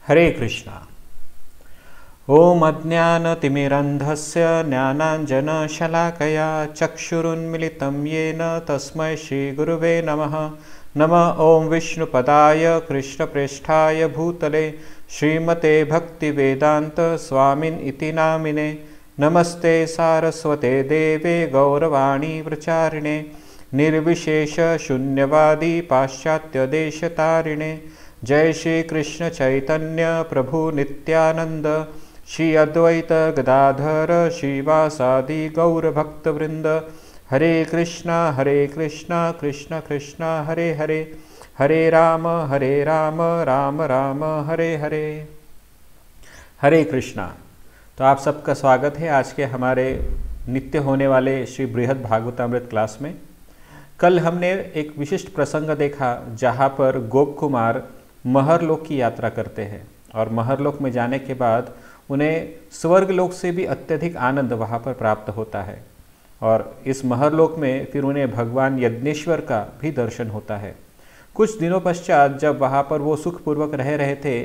हरे कृष्णा। ओम अज्ञानतिमिरन्धस्य ज्ञानाञ्जनशलाकया चक्षुरुन्मिलितं येन तस्मै श्रीगुरुवे नमः। नमः ओं विष्णुपदाय कृष्णप्रेष्ठाय भूतले श्रीमते भक्तिवेदांत स्वामिन् इति नामिने। नमस्ते सारस्वते देवे गौरवाणी प्रचारिणे निर्विशेष शून्यवादी पाश्चात्यदेशतारिणे। जय श्री कृष्ण चैतन्य प्रभु नित्यानंद श्री अद्वैत गदाधर श्रीवासादि गौर भक्तवृंद। हरे कृष्णा कृष्ण कृष्ण हरे हरे, हरे राम राम राम हरे हरे। हरे कृष्णा। तो आप सबका स्वागत है आज के हमारे नित्य होने वाले श्री बृहद भागवतामृत क्लास में। कल हमने एक विशिष्ट प्रसंग देखा जहाँ पर गोप कुमार महरलोक की यात्रा करते हैं और महरलोक में जाने के बाद उन्हें स्वर्गलोक से भी अत्यधिक आनंद वहाँ पर प्राप्त होता है और इस महरलोक में फिर उन्हें भगवान यज्ञेश्वर का भी दर्शन होता है। कुछ दिनों पश्चात जब वहाँ पर वो सुखपूर्वक रह रहे थे,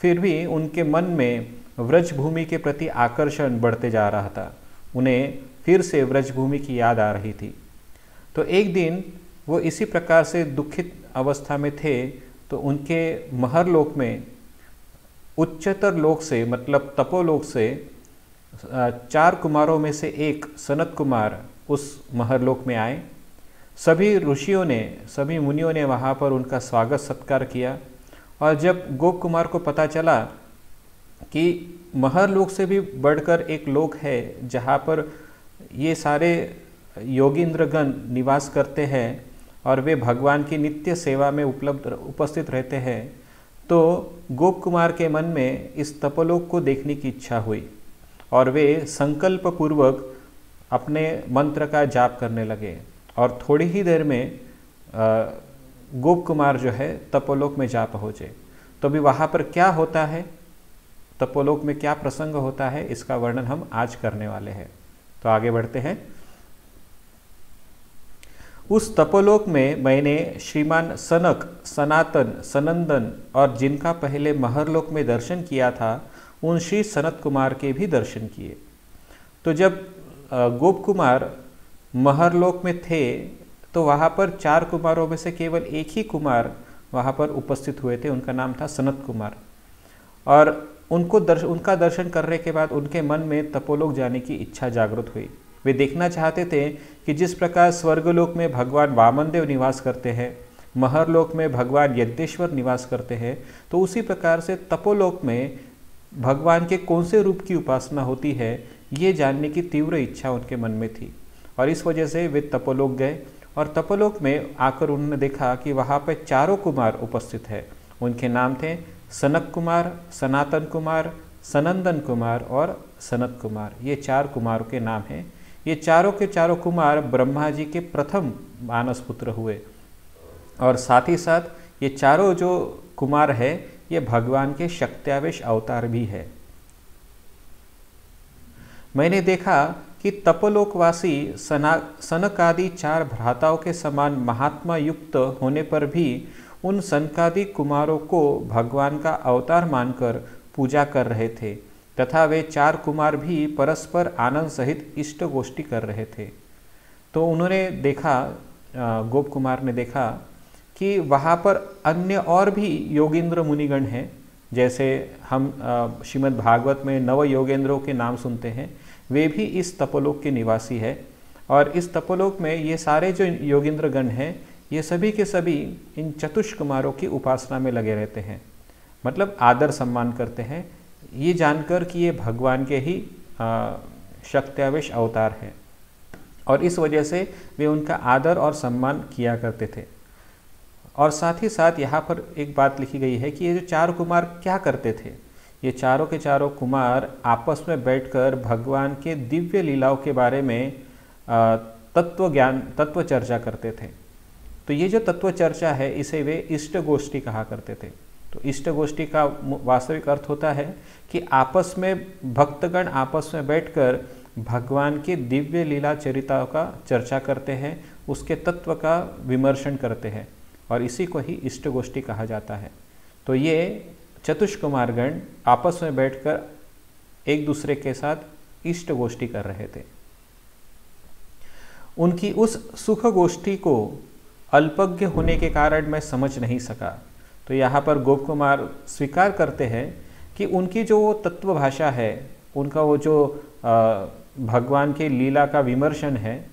फिर भी उनके मन में व्रजभूमि के प्रति आकर्षण बढ़ते जा रहा था। उन्हें फिर से व्रजभूमि की याद आ रही थी। तो एक दिन वो इसी प्रकार से दुखित अवस्था में थे तो उनके महरलोक में उच्चतर लोक से मतलब तपोलोक से 4 कुमारों में से एक सनत कुमार उस महरलोक में आए। सभी ऋषियों ने, सभी मुनियों ने वहाँ पर उनका स्वागत सत्कार किया और जब गोप कुमार को पता चला कि महरलोक से भी बढ़कर एक लोक है जहाँ पर ये सारे योगींद्रगण निवास करते हैं और वे भगवान की नित्य सेवा में उपस्थित रहते हैं, तो गोप कुमार के मन में इस तपोलोक को देखने की इच्छा हुई और वे संकल्प पूर्वक अपने मंत्र का जाप करने लगे और थोड़ी ही देर में गोप कुमार जो है तपोलोक में जा पहुँचे। तो अभी वहाँ पर क्या होता है, तपोलोक में क्या प्रसंग होता है, इसका वर्णन हम आज करने वाले हैं। तो आगे बढ़ते हैं। उस तपोलोक में मैंने श्रीमान सनक, सनातन, सनंदन और जिनका पहले महरलोक में दर्शन किया था उन श्री सनत कुमार के भी दर्शन किए। तो जब गोप कुमार महरलोक में थे तो वहाँ पर 4 कुमारों में से केवल एक ही कुमार वहाँ पर उपस्थित हुए थे, उनका नाम था सनत कुमार। और उनका दर्शन करने के बाद उनके मन में तपोलोक जाने की इच्छा जागृत हुई। वे देखना चाहते थे कि जिस प्रकार स्वर्गलोक में भगवान वामनदेव निवास करते हैं, महरलोक में भगवान यज्ञेश्वर निवास करते हैं, तो उसी प्रकार से तपोलोक में भगवान के कौन से रूप की उपासना होती है, ये जानने की तीव्र इच्छा उनके मन में थी। और इस वजह से वे तपोलोक गए और तपोलोक में आकर उन्होंने देखा कि वहाँ पर 4 कुमार उपस्थित है। उनके नाम थे सनक कुमार, सनातन कुमार, सनंदन कुमार और सनत कुमार। ये 4 कुमारों के नाम हैं। ये चारों के चारों कुमार ब्रह्मा जी के प्रथम मानस पुत्र हुए और साथ ही साथ ये चारों जो कुमार है ये भगवान के शक्त्यावेश अवतार भी है। मैंने देखा कि तपोलोकवासी सनकादि 4 भ्राताओं के समान महात्मा युक्त होने पर भी उन सनकादि कुमारों को भगवान का अवतार मानकर पूजा कर रहे थे तथा वे 4 कुमार भी परस्पर आनंद सहित इष्ट गोष्ठी कर रहे थे। तो उन्होंने देखा, गोप कुमार ने देखा कि वहाँ पर अन्य और भी योगेंद्र मुनिगण हैं। जैसे हम श्रीमद् भागवत में 9 योगेंद्रों के नाम सुनते हैं, वे भी इस तपोलोक के निवासी है। और इस तपोलोक में ये सारे जो योगेंद्रगण हैं ये सभी के सभी इन चतुष्क कुमारों की उपासना में लगे रहते हैं, मतलब आदर सम्मान करते हैं, ये जानकर कि ये भगवान के ही शक्त्यावेश अवतार हैं और इस वजह से वे उनका आदर और सम्मान किया करते थे। और साथ ही साथ यहाँ पर एक बात लिखी गई है कि ये जो 4 कुमार क्या करते थे। ये चारों के चारों कुमार आपस में बैठकर भगवान के दिव्य लीलाओं के बारे में तत्व चर्चा करते थे। तो ये जो तत्व चर्चा है इसे वे इष्ट गोष्ठी कहा करते थे। तो इष्ट गोष्ठी का वास्तविक अर्थ होता है कि आपस में भक्तगण आपस में बैठकर भगवान के दिव्य लीला चरिताओं का चर्चा करते हैं, उसके तत्व का विमर्शन करते हैं और इसी को ही इष्ट गोष्ठी कहा जाता है। तो ये चतुष्कुमारगण आपस में बैठकर एक दूसरे के साथ इष्ट गोष्ठी कर रहे थे। उनकी उस सुख गोष्ठी को अल्पज्ञ होने के कारण मैं समझ नहीं सका। तो यहाँ पर गोप कुमार स्वीकार करते हैं कि उनकी जो तत्व भाषा है, उनका वो जो भगवान के लीला का विमर्शन है,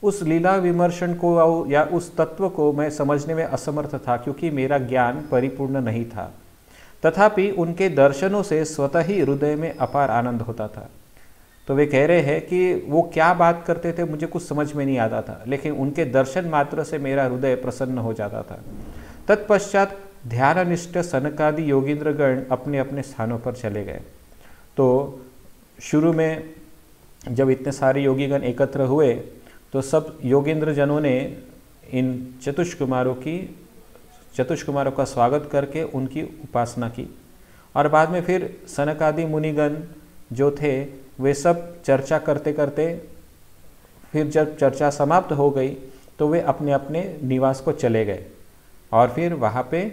उस लीला विमर्शन को या उस तत्व को मैं समझने में असमर्थ था, क्योंकि मेरा ज्ञान परिपूर्ण नहीं था। तथापि उनके दर्शनों से स्वतः ही हृदय में अपार आनंद होता था। तो वे कह रहे हैं कि वो क्या बात करते थे मुझे कुछ समझ में नहीं आता था, लेकिन उनके दर्शन मात्र से मेरा हृदय प्रसन्न हो जाता था। तत्पश्चात ध्याननिष्ठ सनकादि योगींद्रगण अपने अपने स्थानों पर चले गए। तो शुरू में जब इतने सारे योगीगण एकत्र हुए तो सब योगींद्र जनों ने इन चतुष्कुमारों का स्वागत करके उनकी उपासना की, और बाद में फिर सनकादि मुनिगण जो थे वे सब चर्चा करते करते फिर जब चर्चा समाप्त हो गई तो वे अपने अपने निवास को चले गए, और फिर वहाँ पे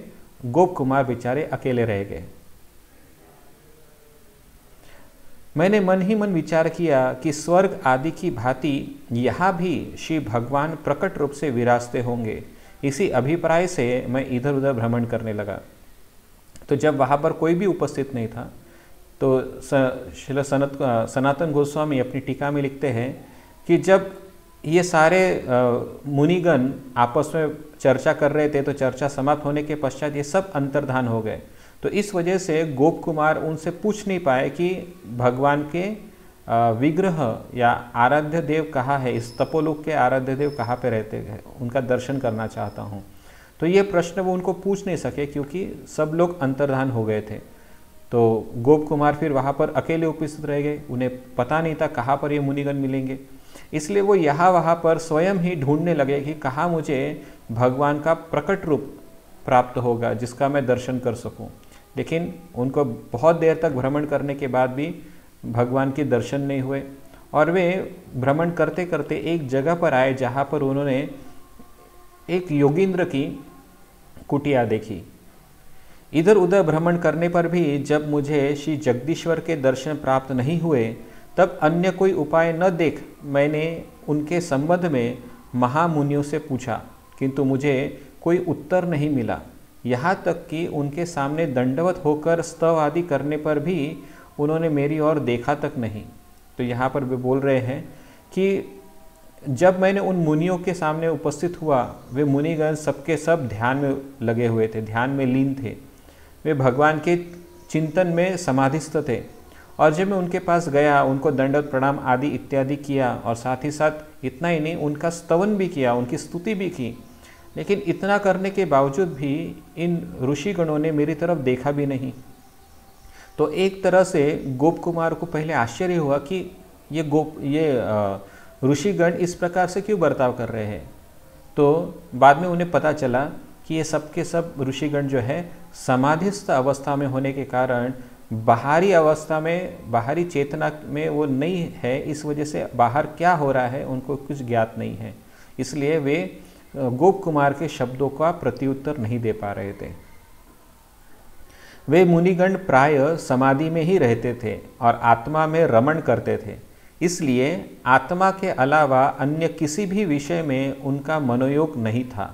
गोप कुमार बेचारे अकेले रह गए। मैंने मन ही मन विचार किया कि स्वर्ग आदि की भांति यहाँ भी श्री भगवान प्रकट रूप से विराजते होंगे। इसी अभिप्राय से मैं इधर उधर भ्रमण करने लगा। तो जब वहाँ पर कोई भी उपस्थित नहीं था तो श्रील सनातन गोस्वामी अपनी टीका में लिखते हैं कि जब ये सारे मुनिगण आपस में चर्चा कर रहे थे तो चर्चा समाप्त होने के पश्चात ये सब अंतर्धान हो गए। तो इस वजह से गोप कुमार उनसे पूछ नहीं पाए कि भगवान के विग्रह या आराध्य देव कहाँ है, इस तपोलोक के आराध्य देव कहाँ पे रहते हैं, उनका दर्शन करना चाहता हूँ। तो ये प्रश्न वो उनको पूछ नहीं सके क्योंकि सब लोग अंतर्धान हो गए थे। तो गोप कुमार फिर वहाँ पर अकेले उपस्थित रह गए, उन्हें पता नहीं था कहाँ पर ये मुनिगण मिलेंगे। इसलिए वो यहाँ वहाँ पर स्वयं ही ढूंढने लगे कि कहाँ मुझे भगवान का प्रकट रूप प्राप्त होगा जिसका मैं दर्शन कर सकूं। लेकिन उनको बहुत देर तक भ्रमण करने के बाद भी भगवान के दर्शन नहीं हुए, और वे भ्रमण करते करते एक जगह पर आए जहाँ पर उन्होंने एक योगींद्र की कुटिया देखी। इधर उधर भ्रमण करने पर भी जब मुझे श्री जगदीश्वर के दर्शन प्राप्त नहीं हुए, तब अन्य कोई उपाय न देख मैंने उनके संबंध में महामुनियों से पूछा, किंतु मुझे कोई उत्तर नहीं मिला। यहाँ तक कि उनके सामने दंडवत होकर स्तव आदि करने पर भी उन्होंने मेरी ओर देखा तक नहीं। तो यहाँ पर वे बोल रहे हैं कि जब मैंने उन मुनियों के सामने उपस्थित हुआ, वे मुनिगण सबके सब ध्यान में लगे हुए थे, ध्यान में लीन थे, वे भगवान के चिंतन में समाधिस्थ थे। और जब मैं उनके पास गया, उनको दंडवत प्रणाम आदि इत्यादि किया, और साथ ही साथ इतना ही नहीं उनका स्तवन भी किया, उनकी स्तुति भी की। लेकिन इतना करने के बावजूद भी इन ऋषिगणों ने मेरी तरफ देखा भी नहीं। तो एक तरह से गोप कुमार को पहले आश्चर्य हुआ कि ये ऋषिगण इस प्रकार से क्यों बर्ताव कर रहे हैं। तो बाद में उन्हें पता चला कि ये सब के सब ऋषिगण जो है समाधिस्थ अवस्था में होने के कारण बाहरी अवस्था में, बाहरी चेतना में वो नहीं है, इस वजह से बाहर क्या हो रहा है उनको कुछ ज्ञात नहीं है। इसलिए वे गोप कुमार के शब्दों का प्रत्युत्तर नहीं दे पा रहे थे। वे मुनिगण प्राय समाधि में ही रहते थे और आत्मा में रमण करते थे, इसलिए आत्मा के अलावा अन्य किसी भी विषय में उनका मनोयोग नहीं था।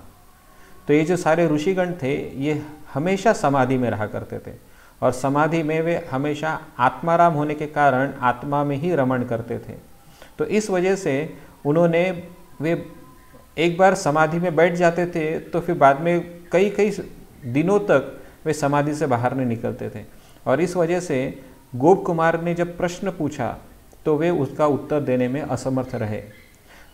तो ये जो सारे ऋषिगण थे ये हमेशा समाधि में रहा करते थे, और समाधि में वे हमेशा आत्माराम होने के कारण आत्मा में ही रमण करते थे। तो इस वजह से वे एक बार समाधि में बैठ जाते थे तो फिर बाद में कई कई दिनों तक वे समाधि से बाहर नहीं निकलते थे। और इस वजह से गोप कुमार ने जब प्रश्न पूछा तो वे उसका उत्तर देने में असमर्थ रहे।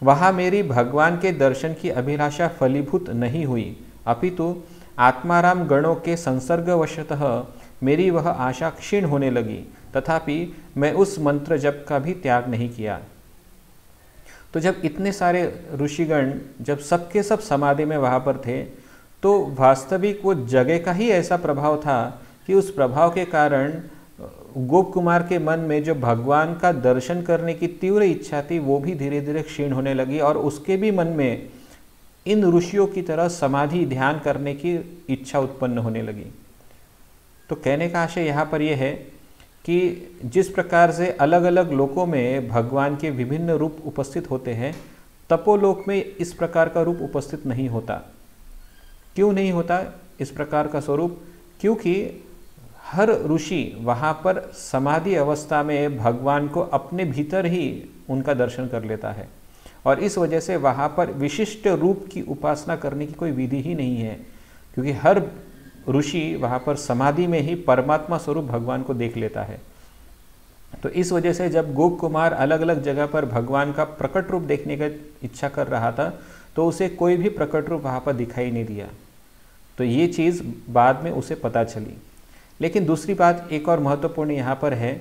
वहाँ मेरी भगवान के दर्शन की अभिलाषा फलीभूत नहीं हुई, अपितु आत्माराम गणों के संसर्गवशतः मेरी वह आशा क्षीण होने लगी। तथापि मैं उस मंत्र जप का भी त्याग नहीं किया। तो जब इतने सारे ऋषिगण जब सबके सब समाधि में वहाँ पर थे, तो वास्तविक वो जगह का ही ऐसा प्रभाव था कि उस प्रभाव के कारण गोप कुमार के मन में जो भगवान का दर्शन करने की तीव्र इच्छा थी वो भी धीरे धीरे क्षीण होने लगी, और उसके भी मन में इन ऋषियों की तरह समाधि ध्यान करने की इच्छा उत्पन्न होने लगी। तो कहने का आशय यहाँ पर यह है कि जिस प्रकार से अलग अलग लोकों में भगवान के विभिन्न रूप उपस्थित होते हैं, तपोलोक में इस प्रकार का रूप उपस्थित नहीं होता। क्यों नहीं होता इस प्रकार का स्वरूप? क्योंकि हर ऋषि वहाँ पर समाधि अवस्था में भगवान को अपने भीतर ही उनका दर्शन कर लेता है, और इस वजह से वहाँ पर विशिष्ट रूप की उपासना करने की कोई विधि ही नहीं है, क्योंकि हर ऋषि वहाँ पर समाधि में ही परमात्मा स्वरूप भगवान को देख लेता है। तो इस वजह से जब गोप कुमार अलग अलग जगह पर भगवान का प्रकट रूप देखने का इच्छा कर रहा था, तो उसे कोई भी प्रकट रूप वहाँ पर दिखाई नहीं दिया। तो ये चीज़ बाद में उसे पता चली। लेकिन दूसरी बात एक और महत्वपूर्ण यहाँ पर है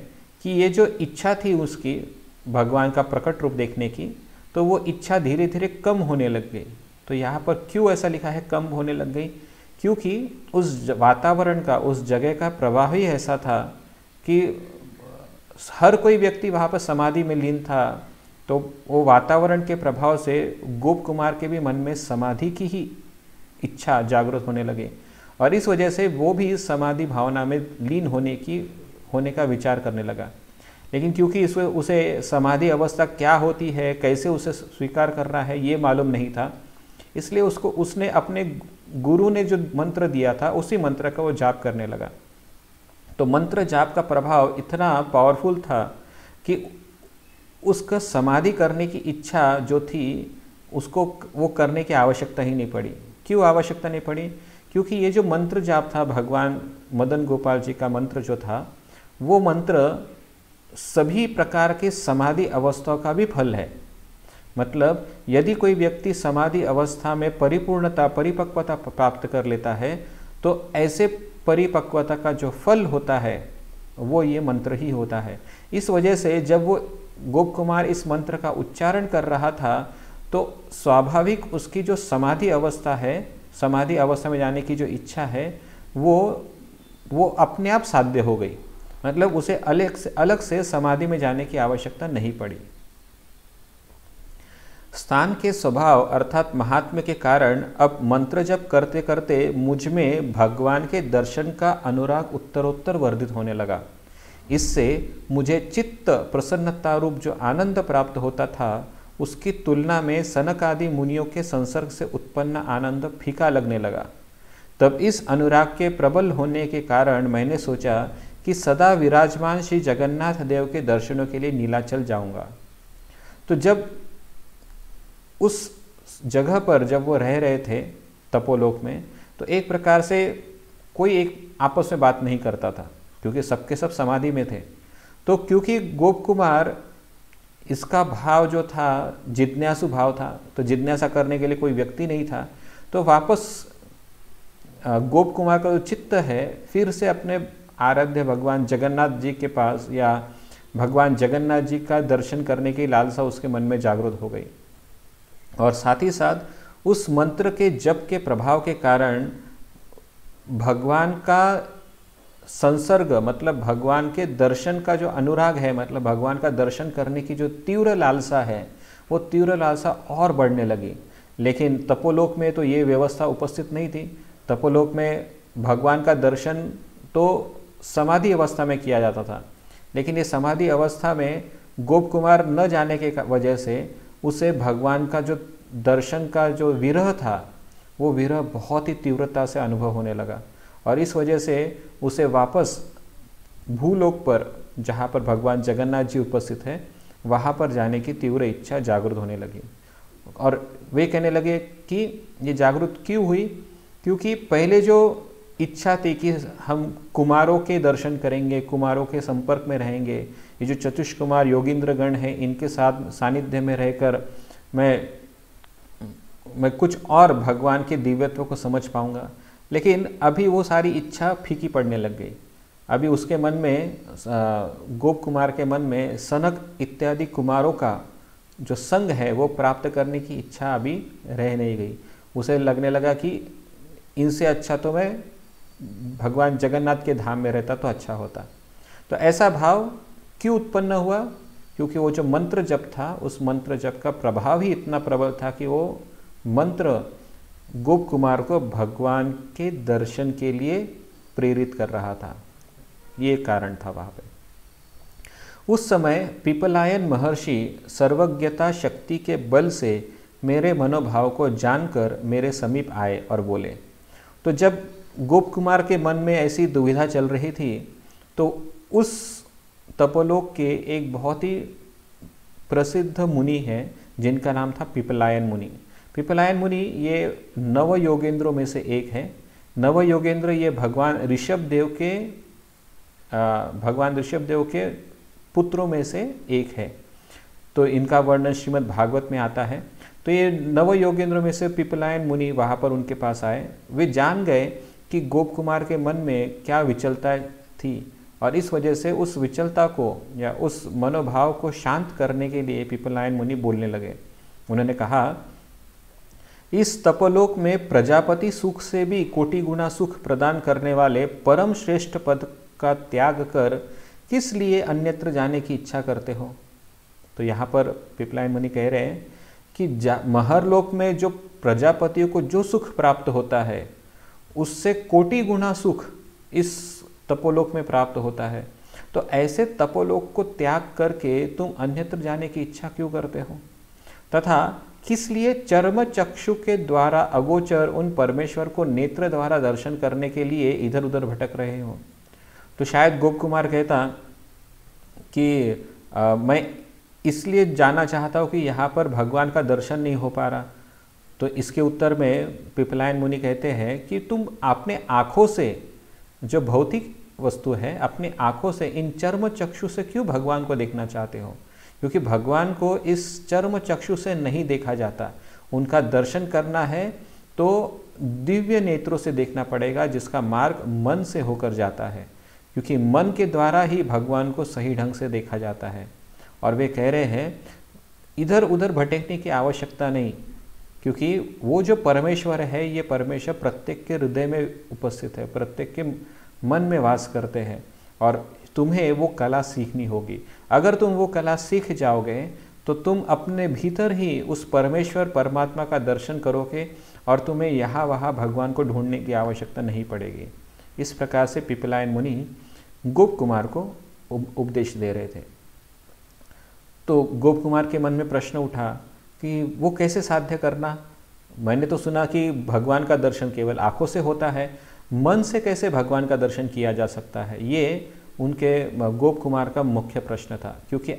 कि ये जो इच्छा थी उसकी भगवान का प्रकट रूप देखने की, तो वो इच्छा धीरे धीरे कम होने लग गई। तो यहाँ पर क्यों ऐसा लिखा है कम होने लग गई? क्योंकि उस वातावरण का, उस जगह का प्रवाह ही ऐसा था कि हर कोई व्यक्ति वहाँ पर समाधि में लीन था। तो वो वातावरण के प्रभाव से गोप कुमार के भी मन में समाधि की ही इच्छा जागृत होने लगे, और इस वजह से वो भी इस समाधि भावना में लीन होने का विचार करने लगा। लेकिन क्योंकि उसे समाधि अवस्था क्या होती है, कैसे उसे स्वीकार करना है, ये मालूम नहीं था, इसलिए उसने अपने गुरु ने जो मंत्र दिया था उसी मंत्र का वो जाप करने लगा। तो मंत्र जाप का प्रभाव इतना पावरफुल था कि उसका समाधि करने की इच्छा जो थी उसको वो करने की आवश्यकता ही नहीं पड़ी। क्यों आवश्यकता नहीं पड़ी? क्योंकि ये जो मंत्र जाप था, भगवान मदन गोपाल जी का मंत्र जो था, वो मंत्र सभी प्रकार के समाधि अवस्थाओं का भी फल है। मतलब यदि कोई व्यक्ति समाधि अवस्था में परिपक्वता प्राप्त कर लेता है, तो ऐसे परिपक्वता का जो फल होता है वो ये मंत्र ही होता है। इस वजह से जब वो गोप कुमार इस मंत्र का उच्चारण कर रहा था, तो स्वाभाविक उसकी जो समाधि अवस्था है, समाधि अवस्था में जाने की जो इच्छा है, वो अपने आप साध्य हो गई। मतलब उसे अलग से समाधि में जाने की आवश्यकता नहीं पड़ी। स्थान के स्वभाव अर्थात महात्म्य के कारण अब मंत्र जप करते करते मुझ में भगवान के दर्शन का अनुराग उत्तरोत्तर वर्धित होने लगा। इससे मुझे चित्त प्रसन्नता रूप जो आनंद प्राप्त होता था, उसकी तुलना में सनक आदि मुनियों के संसर्ग से उत्पन्न आनंद फीका लगने लगा। तब इस अनुराग के प्रबल होने के कारण मैंने सोचा कि सदा विराजमान श्री जगन्नाथ देव के दर्शनों के लिए नीलाचल जाऊंगा। तो जब उस जगह पर जब वो रह रहे थे तपोलोक में, तो एक प्रकार से कोई एक आपस में बात नहीं करता था, क्योंकि सबके सब समाधि में थे। तो क्योंकि गोप कुमार इसका भाव जो था जिज्ञासु भाव था, तो जिज्ञासा करने के लिए कोई व्यक्ति नहीं था, तो वापस गोप कुमार का जो चित्त है फिर से अपने आराध्य भगवान जगन्नाथ जी के पास, या भगवान जगन्नाथ जी का दर्शन करने की लालसा उसके मन में जागृत हो गई। और साथ ही साथ उस मंत्र के जप के प्रभाव के कारण भगवान का संसर्ग, मतलब भगवान के दर्शन का जो अनुराग है, मतलब भगवान का दर्शन करने की जो तीव्र लालसा है, वो तीव्र लालसा और बढ़ने लगी। लेकिन तपोलोक में तो ये व्यवस्था उपस्थित नहीं थी। तपोलोक में भगवान का दर्शन तो समाधि अवस्था में किया जाता था, लेकिन ये समाधि अवस्था में गोप कुमार न जाने के वजह से उसे भगवान का जो दर्शन का जो विरह था, वो विरह बहुत ही तीव्रता से अनुभव होने लगा, और इस वजह से उसे वापस भूलोक पर, जहाँ पर भगवान जगन्नाथ जी उपस्थित है, वहाँ पर जाने की तीव्र इच्छा जागृत होने लगी। और वे कहने लगे कि ये जागृत क्यों हुई? क्योंकि पहले जो इच्छा थी कि हम कुमारों के दर्शन करेंगे, कुमारों के संपर्क में रहेंगे, ये जो चतुष्कुमार योगींद्र गण हैं, इनके साथ सानिध्य में रहकर मैं कुछ और भगवान के दिव्यत्व को समझ पाऊंगा। लेकिन अभी वो सारी इच्छा फीकी पड़ने लग गई। अभी उसके मन में, गोप कुमार के मन में सनक इत्यादि कुमारों का जो संग है वो प्राप्त करने की इच्छा अभी रह नहीं गई। उसे लगने लगा कि इनसे अच्छा तो मैं भगवान जगन्नाथ के धाम में रहता तो अच्छा होता। तो ऐसा भाव क्यों उत्पन्न हुआ? क्योंकि वो जो मंत्र जप था, उस मंत्र जप का प्रभाव ही इतना प्रबल था कि वो मंत्र गोप कुमार को भगवान के दर्शन के लिए प्रेरित कर रहा था, ये कारण था वहाँ पे। उस समय पिपलायन महर्षि सर्वज्ञता शक्ति के बल से मेरे मनोभाव को जानकर मेरे समीप आए और बोले। तो जब गोप कुमार के मन में ऐसी दुविधा चल रही थी तो उस तपोलोक के एक बहुत ही प्रसिद्ध मुनि हैं जिनका नाम था पिपलायन मुनि। पिपलायन मुनि ये नव योगेंद्रों में से एक है। नव योगेंद्र ये भगवान ऋषभ देव के पुत्रों में से एक है। तो इनका वर्णन श्रीमद् भागवत में आता है। तो ये नव योगेंद्र में से पिपलायन मुनि वहाँ पर उनके पास आए। वे जान गए कि गोप कुमार के मन में क्या विचलता थी और इस वजह से उस विचलता को या उस मनोभाव को शांत करने के लिए पिपलायन मुनि बोलने लगे। उन्होंने कहा, इस तपोलोक में प्रजापति सुख से भी कोटि गुना सुख प्रदान करने वाले परम श्रेष्ठ पद का त्याग कर किस लिए अन्यत्र जाने की इच्छा करते हो। तो यहाँ पर पिपलायन मुनि कह रहे हैं कि महरलोक में जो प्रजापतियों को जो सुख प्राप्त होता है उससे कोटि गुना सुख इस तपोलोक में प्राप्त होता है। तो ऐसे तपोलोक को त्याग करके तुम अन्यत्र जाने की इच्छा क्यों करते हो तथा किस लिए चर्म चक्षु के द्वारा अगोचर उन परमेश्वर को नेत्र द्वारा दर्शन करने के लिए इधर उधर भटक रहे हो। तो शायद गोप कुमार कहता कि मैं इसलिए जानना चाहता हूँ कि यहाँ पर भगवान का दर्शन नहीं हो पा रहा। तो इसके उत्तर में पिपलायन मुनि कहते हैं कि तुम अपने आँखों से, जो भौतिक वस्तु है, अपने आँखों से इन चर्म चक्षु से क्यों भगवान को देखना चाहते हो, क्योंकि भगवान को इस चर्म चक्षु से नहीं देखा जाता। उनका दर्शन करना है तो दिव्य नेत्रों से देखना पड़ेगा, जिसका मार्ग मन से होकर जाता है, क्योंकि मन के द्वारा ही भगवान को सही ढंग से देखा जाता है। और वे कह रहे हैं इधर उधर भटकने की आवश्यकता नहीं, क्योंकि वो जो परमेश्वर है ये परमेश्वर प्रत्येक के हृदय में उपस्थित है, प्रत्येक के मन में वास करते हैं और तुम्हें वो कला सीखनी होगी। अगर तुम वो कला सीख जाओगे तो तुम अपने भीतर ही उस परमेश्वर परमात्मा का दर्शन करोगे और तुम्हें यहाँ वहाँ भगवान को ढूंढने की आवश्यकता नहीं पड़ेगी। इस प्रकार से पिपलायन मुनि गोप कुमार को उपदेश दे रहे थे। तो गोप कुमार के मन में प्रश्न उठा कि वो कैसे साध्य करना। मैंने तो सुना कि भगवान का दर्शन केवल आंखों से होता है, मन से कैसे भगवान का दर्शन किया जा सकता है। ये उनके गोप कुमार का मुख्य प्रश्न था, क्योंकि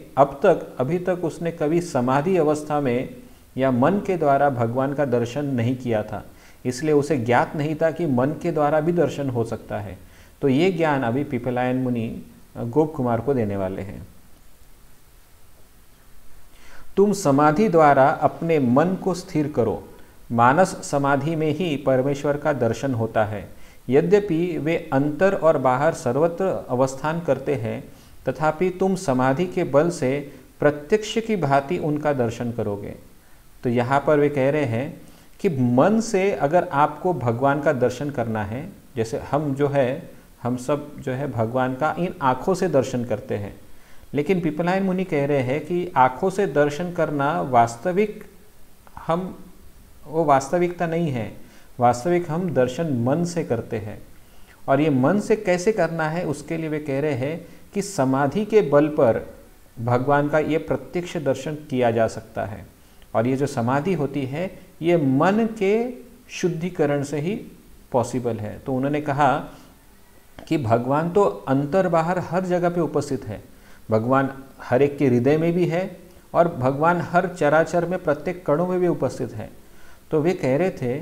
अभी तक उसने कभी समाधि अवस्था में या मन के द्वारा भगवान का दर्शन नहीं किया था, इसलिए उसे ज्ञात नहीं था कि मन के द्वारा भी दर्शन हो सकता है। तो ये ज्ञान अभी पिपलायन मुनि गोप कुमार को देने वाले हैं। तुम समाधि द्वारा अपने मन को स्थिर करो। मानस समाधि में ही परमेश्वर का दर्शन होता है। यद्यपि वे अंतर और बाहर सर्वत्र अवस्थान करते हैं, तथापि तुम समाधि के बल से प्रत्यक्ष की भांति उनका दर्शन करोगे। तो यहाँ पर वे कह रहे हैं कि मन से अगर आपको भगवान का दर्शन करना है, जैसे हम सब जो है भगवान का इन आँखों से दर्शन करते हैं, लेकिन पिपलायन मुनि कह रहे हैं कि आँखों से दर्शन करना वो वास्तविकता नहीं है। वास्तविक हम दर्शन मन से करते हैं। और ये मन से कैसे करना है, उसके लिए वे कह रहे हैं कि समाधि के बल पर भगवान का ये प्रत्यक्ष दर्शन किया जा सकता है। और ये जो समाधि होती है ये मन के शुद्धिकरण से ही पॉसिबल है। तो उन्होंने कहा कि भगवान तो अंतर बाहर हर जगह पे उपस्थित है। भगवान हर एक के हृदय में भी है और भगवान हर चराचर में प्रत्येक कणों में भी उपस्थित है। तो वे कह रहे थे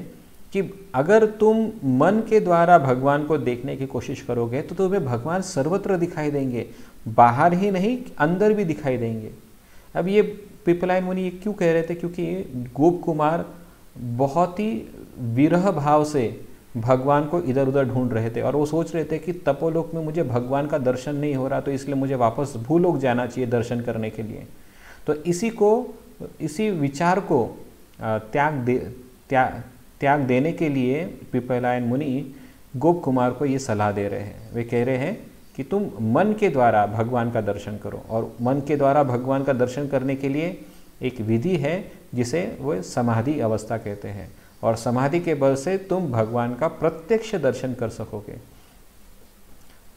कि अगर तुम मन के द्वारा भगवान को देखने की कोशिश करोगे तो तुम्हें भगवान सर्वत्र दिखाई देंगे, बाहर ही नहीं अंदर भी दिखाई देंगे। अब ये पिपलायन मुनि ये क्यों कह रहे थे, क्योंकि गोप कुमार बहुत ही विरह भाव से भगवान को इधर उधर ढूंढ रहे थे और वो सोच रहे थे कि तपोलोक में मुझे भगवान का दर्शन नहीं हो रहा, तो इसलिए मुझे वापस भूलोक जाना चाहिए दर्शन करने के लिए। तो इसी विचार को त्याग देने के लिए पिपलायन मुनि गोप कुमार को ये सलाह दे रहे हैं। वे कह रहे हैं कि तुम मन के द्वारा भगवान का दर्शन करो। और मन के द्वारा भगवान का दर्शन करने के लिए एक विधि है जिसे वो समाधि अवस्था कहते हैं, और समाधि के बल से तुम भगवान का प्रत्यक्ष दर्शन कर सकोगे।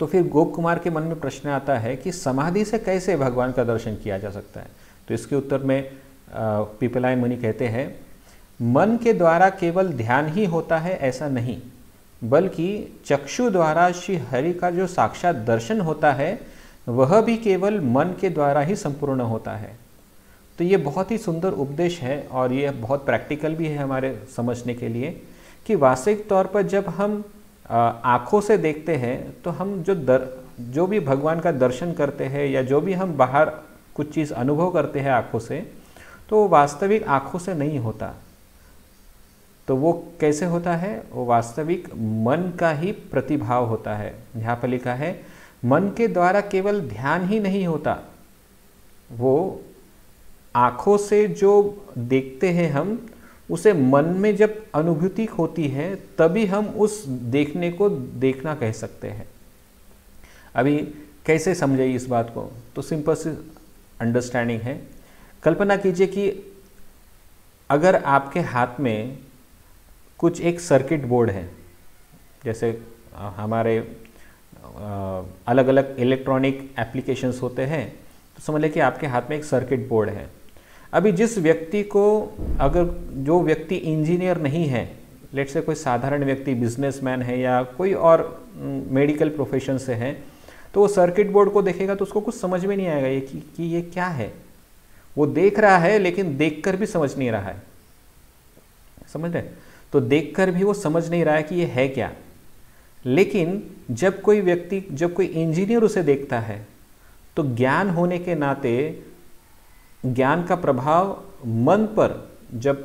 तो फिर गोप कुमार के मन में प्रश्न आता है कि समाधि से कैसे भगवान का दर्शन किया जा सकता है। तो इसके उत्तर में पीपलायन मुनि कहते हैं, मन के द्वारा केवल ध्यान ही होता है ऐसा नहीं, बल्कि चक्षु द्वारा श्री हरि का जो साक्षात दर्शन होता है वह भी केवल मन के द्वारा ही संपूर्ण होता है। तो ये बहुत ही सुंदर उपदेश है और ये बहुत प्रैक्टिकल भी है हमारे समझने के लिए कि वास्तविक तौर पर जब हम आँखों से देखते हैं तो हम जो भी भगवान का दर्शन करते हैं या जो भी हम बाहर कुछ चीज़ अनुभव करते हैं आँखों से, तो वो वास्तविक आँखों से नहीं होता। तो वो कैसे होता है? वो वास्तविक मन का ही प्रतिभाव होता है। यहाँ पर लिखा है, मन के द्वारा केवल ध्यान ही नहीं होता, वो आँखों से जो देखते हैं हम, उसे मन में जब अनुभूति होती है तभी हम उस देखने को देखना कह सकते हैं। अभी कैसे समझे इस बात को? तो सिंपल सी अंडरस्टैंडिंग है। कल्पना कीजिए कि अगर आपके हाथ में कुछ एक सर्किट बोर्ड है, जैसे हमारे अलग अलग इलेक्ट्रॉनिक एप्लीकेशंस होते हैं, तो समझ लें कि आपके हाथ में एक सर्किट बोर्ड है। अभी जिस व्यक्ति को, अगर जो व्यक्ति इंजीनियर नहीं है, लेट्स से कोई साधारण व्यक्ति बिजनेसमैन है या कोई और मेडिकल प्रोफेशन से है, तो वो सर्किट बोर्ड को देखेगा तो उसको कुछ समझ में नहीं आएगा ये कि ये क्या है। वो देख रहा है लेकिन देखकर भी समझ नहीं रहा है, समझ रहे? तो देखकर भी वो समझ नहीं रहा है कि ये है क्या। लेकिन जब कोई व्यक्ति, जब कोई इंजीनियर उसे देखता है, तो ज्ञान होने के नाते ज्ञान का प्रभाव मन पर जब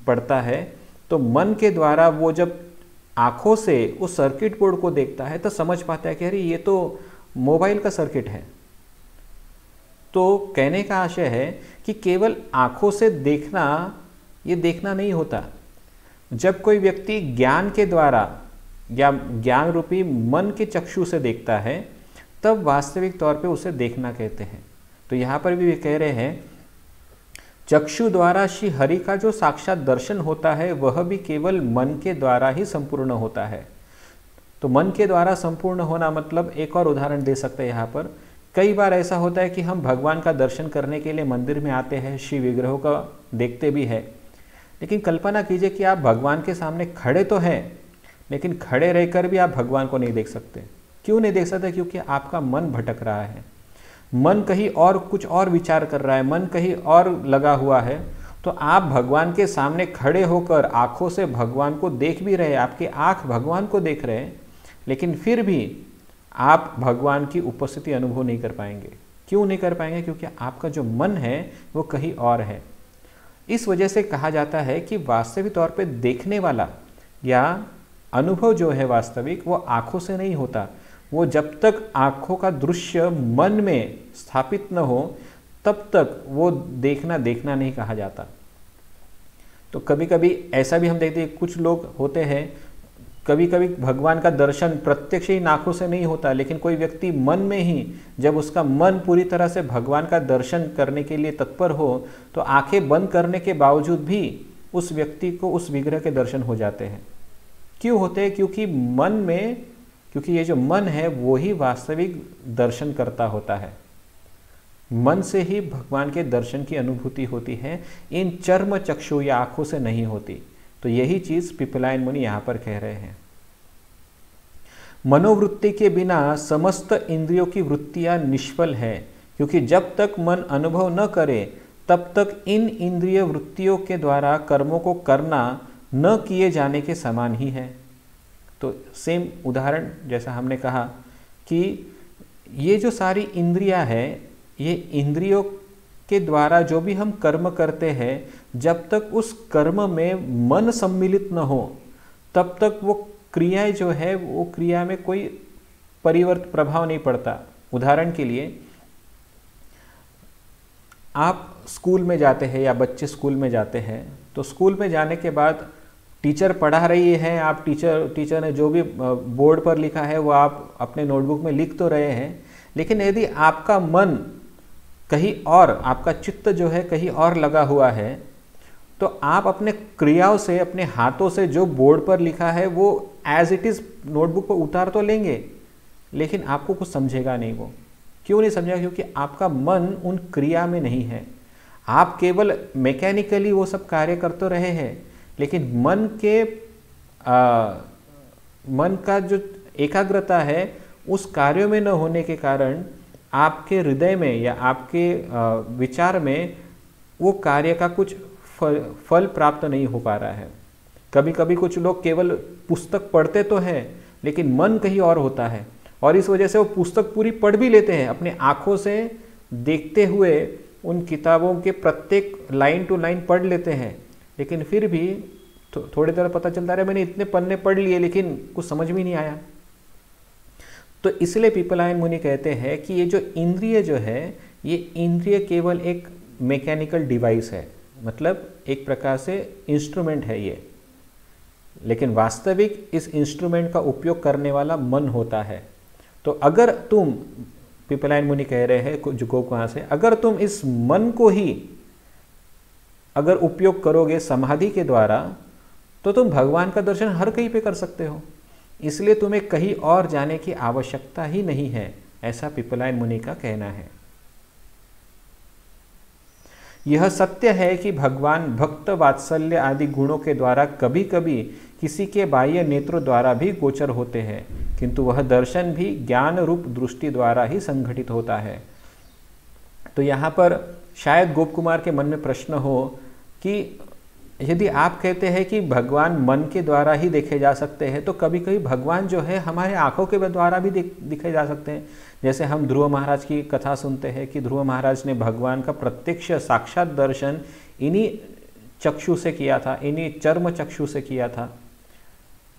पड़ता है, तो मन के द्वारा वो जब आँखों से उस सर्किट बोर्ड को देखता है तो समझ पाता है कि अरे ये तो मोबाइल का सर्किट है। तो कहने का आशय है कि केवल आँखों से देखना, ये देखना नहीं होता। जब कोई व्यक्ति ज्ञान के द्वारा या ज्ञान रूपी मन के चक्षु से देखता है, तब वास्तविक तौर पे उसे देखना कहते हैं। तो यहाँ पर भी वे कह रहे हैं, चक्षु द्वारा श्री हरि का जो साक्षात दर्शन होता है वह भी केवल मन के द्वारा ही संपूर्ण होता है। तो मन के द्वारा संपूर्ण होना मतलब, एक और उदाहरण दे सकते हैं यहाँ पर। कई बार ऐसा होता है कि हम भगवान का दर्शन करने के लिए मंदिर में आते हैं, श्री विग्रहों का देखते भी है, लेकिन कल्पना कीजिए कि आप भगवान के सामने खड़े तो हैं, लेकिन खड़े रहकर भी आप भगवान को नहीं देख सकते। क्यों नहीं देख सकते? क्योंकि आपका मन भटक रहा है, मन कहीं और कुछ और विचार कर रहा है, मन कहीं और लगा हुआ है। तो आप भगवान के सामने खड़े होकर आँखों से भगवान को देख भी रहे, आपकी आँख भगवान को देख रहे हैं, लेकिन फिर भी आप भगवान की उपस्थिति अनुभव नहीं कर पाएंगे। क्यों नहीं कर पाएंगे? क्योंकि आपका जो मन है वो कहीं और है। इस वजह से कहा जाता है कि वास्तविक तौर पे देखने वाला या अनुभव जो है वास्तविक, वो आँखों से नहीं होता। वो जब तक आँखों का दृश्य मन में स्थापित न हो तब तक वो देखना नहीं कहा जाता। तो कभी कभी ऐसा भी हम देखते हैं, कुछ लोग होते हैं, कभी कभी भगवान का दर्शन प्रत्यक्ष ही आँखों से नहीं होता, लेकिन कोई व्यक्ति मन में ही, जब उसका मन पूरी तरह से भगवान का दर्शन करने के लिए तत्पर हो, तो आंखें बंद करने के बावजूद भी उस व्यक्ति को उस विग्रह के दर्शन हो जाते हैं। क्यों होते हैं? क्योंकि ये जो मन है वो ही वास्तविक दर्शन करता होता है। मन से ही भगवान के दर्शन की अनुभूति होती है, इन चर्म चक्षु या आंखों से नहीं होती। तो यही चीज पीपलायन मुनि यहां पर कह रहे हैं। मनोवृत्ति के बिना समस्त इंद्रियों की वृत्तियां निष्फल है, क्योंकि जब तक मन अनुभव न करे तब तक इन इंद्रिय वृत्तियों के द्वारा कर्मों को करना न किए जाने के समान ही है। तो सेम उदाहरण जैसा हमने कहा कि ये जो सारी इंद्रियां हैं, ये इंद्रियों के द्वारा जो भी हम कर्म करते हैं, जब तक उस कर्म में मन सम्मिलित न हो तब तक वो क्रियाएं जो है, वो क्रिया में कोई परिवर्तन प्रभाव नहीं पड़ता। उदाहरण के लिए, आप स्कूल में जाते हैं या बच्चे स्कूल में जाते हैं, तो स्कूल में जाने के बाद टीचर पढ़ा रही है, आप टीचर ने जो भी बोर्ड पर लिखा है वो आप अपने नोटबुक में लिख तो रहे हैं, लेकिन यदि आपका मन कहीं और, आपका चित्त जो है कहीं और लगा हुआ है, तो आप अपने क्रियाओं से, अपने हाथों से जो बोर्ड पर लिखा है वो एज इट इज नोटबुक पर उतार तो लेंगे, लेकिन आपको कुछ समझेगा नहीं वो। क्यों नहीं समझेगा? क्योंकि आपका मन उन क्रिया में नहीं है। आप केवल मैकेनिकली वो सब कार्य करते रहे हैं, लेकिन मन का जो एकाग्रता है उस कार्यों में न होने के कारण आपके हृदय में या आपके विचार में वो कार्य का कुछ फल प्राप्त नहीं हो पा रहा है। कभी कभी कुछ लोग केवल पुस्तक पढ़ते तो हैं, लेकिन मन कहीं और होता है, और इस वजह से वो पुस्तक पूरी पढ़ भी लेते हैं, अपने आँखों से देखते हुए उन किताबों के प्रत्येक लाइन टू लाइन पढ़ लेते हैं, लेकिन फिर भी थोड़ी देर पता चलता है मैंने इतने पन्ने पढ़ लिए लेकिन कुछ समझ भी नहीं आया। तो इसलिए पीपलायन मुनि कहते हैं कि ये जो इंद्रिय जो है, ये इंद्रिय केवल एक मैकेनिकल डिवाइस है, मतलब एक प्रकार से इंस्ट्रूमेंट है ये, लेकिन वास्तविक इस इंस्ट्रूमेंट का उपयोग करने वाला मन होता है। तो अगर तुम, पीपलायन मुनि कह रहे हैं जो कहाँ से, अगर तुम इस मन को ही अगर उपयोग करोगे समाधि के द्वारा, तो तुम भगवान का दर्शन हर कहीं पे कर सकते हो। इसलिए तुम्हें कहीं और जाने की आवश्यकता ही नहीं है, ऐसा पीपलायन मुनि का कहना है। यह सत्य है कि भगवान भक्त वात्सल्य आदि गुणों के द्वारा कभी कभी किसी के बाह्य नेत्रों द्वारा भी गोचर होते हैं, किंतु वह दर्शन भी ज्ञान रूप दृष्टि द्वारा ही संघटित होता है। तो यहाँ पर शायद गोप कुमार के मन में प्रश्न हो कि यदि आप कहते हैं कि भगवान मन के द्वारा ही देखे जा सकते हैं, तो कभी कभी भगवान जो है हमारे आंखों के द्वारा भी दिखे जा सकते हैं। जैसे हम ध्रुव महाराज की कथा सुनते हैं कि ध्रुव महाराज ने भगवान का प्रत्यक्ष साक्षात दर्शन इन्हीं चक्षु से किया था, इन्हीं चर्म चक्षु से किया था।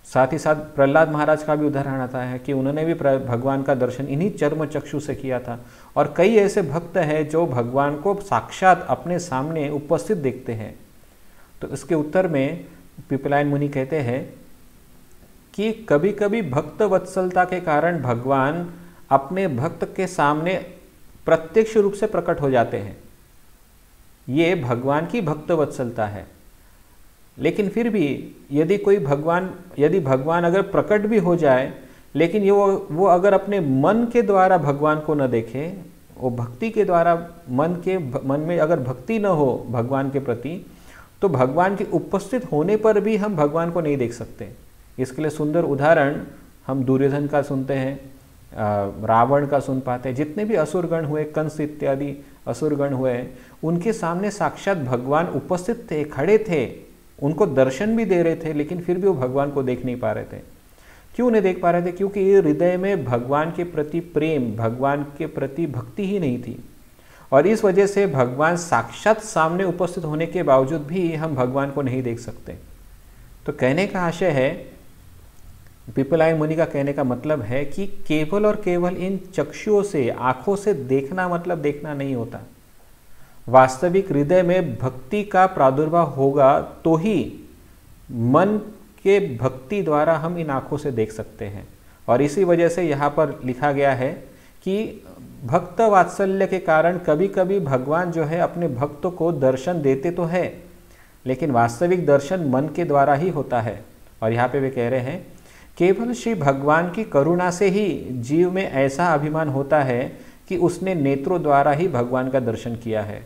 साथ ही साथ प्रहलाद महाराज का भी उदाहरण आता है कि उन्होंने भी भगवान का दर्शन इन्हीं चर्म चक्षु से किया था। और कई ऐसे भक्त हैं जो भगवान को साक्षात अपने सामने उपस्थित देखते हैं। तो इसके उत्तर में पीपलायन मुनि कहते हैं कि कभी कभी भक्त वत्सलता के कारण भगवान अपने भक्त के सामने प्रत्यक्ष रूप से प्रकट हो जाते हैं। ये भगवान की भक्त वत्सलता है। लेकिन फिर भी यदि भगवान अगर प्रकट भी हो जाए, लेकिन वो अगर अपने मन के द्वारा भगवान को न देखे, वो भक्ति के द्वारा मन में अगर भक्ति न हो भगवान के प्रति, तो भगवान के उपस्थित होने पर भी हम भगवान को नहीं देख सकते। इसके लिए सुंदर उदाहरण हम दुर्योधन का सुनते हैं, रावण का सुन पाते हैं। जितने भी असुरगण हुए, कंस इत्यादि असुरगण हुए, उनके सामने साक्षात भगवान उपस्थित थे, खड़े थे, उनको दर्शन भी दे रहे थे, लेकिन फिर भी वो भगवान को देख नहीं पा रहे थे। क्यों नहीं देख पा रहे थे? क्योंकि ये हृदय में भगवान के प्रति प्रेम, भगवान के प्रति भक्ति ही नहीं थी। और इस वजह से भगवान साक्षात सामने उपस्थित होने के बावजूद भी हम भगवान को नहीं देख सकते। तो कहने का आशय है, पीपलायन मुनि का कहने का मतलब है कि केवल और केवल इन चक्षुओं से, आंखों से देखना मतलब देखना नहीं होता। वास्तविक हृदय में भक्ति का प्रादुर्भाव होगा तो ही मन के भक्ति द्वारा हम इन आंखों से देख सकते हैं। और इसी वजह से यहाँ पर लिखा गया है कि भक्त वात्सल्य के कारण कभी कभी भगवान जो है अपने भक्तों को दर्शन देते तो है, लेकिन वास्तविक दर्शन मन के द्वारा ही होता है। और यहाँ पे वे कह रहे हैं, केवल श्री भगवान की करुणा से ही जीव में ऐसा अभिमान होता है कि उसने नेत्रों द्वारा ही भगवान का दर्शन किया है।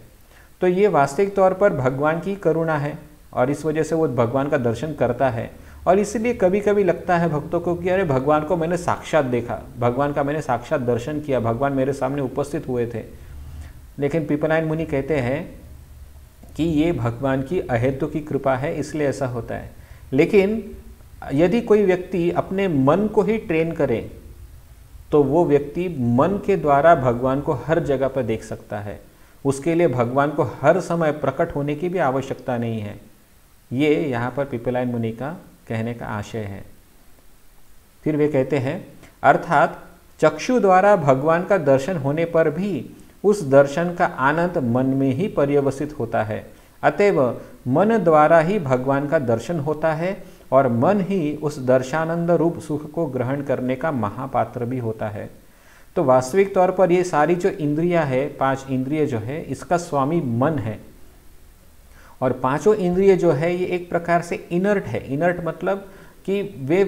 तो ये वास्तविक तौर पर भगवान की करुणा है, और इस वजह से वो भगवान का दर्शन करता है। और इसलिए कभी कभी लगता है भक्तों को कि अरे भगवान को मैंने साक्षात देखा, भगवान का मैंने साक्षात दर्शन किया, भगवान मेरे सामने उपस्थित हुए थे। लेकिन पीपलायन मुनि कहते हैं कि ये भगवान की अहेतु की कृपा है, इसलिए ऐसा होता है। लेकिन यदि कोई व्यक्ति अपने मन को ही ट्रेन करे, तो वो व्यक्ति मन के द्वारा भगवान को हर जगह पर देख सकता है। उसके लिए भगवान को हर समय प्रकट होने की भी आवश्यकता नहीं है। ये यहाँ पर पीपलायन मुनि का कहने का आशय है। फिर वे कहते हैं, अर्थात चक्षु द्वारा भगवान का दर्शन होने पर भी उस दर्शन का आनंद मन में ही पर्यवसित होता है। अतएव मन द्वारा ही भगवान का दर्शन होता है, और मन ही उस दर्शानंद रूप सुख को ग्रहण करने का महापात्र भी होता है। तो वास्तविक तौर पर ये सारी जो इंद्रियां है, 5 इंद्रिय जो है, इसका स्वामी मन है। और पांचों इंद्रिय जो है ये एक प्रकार से इनर्ट है। इनर्ट मतलब कि वे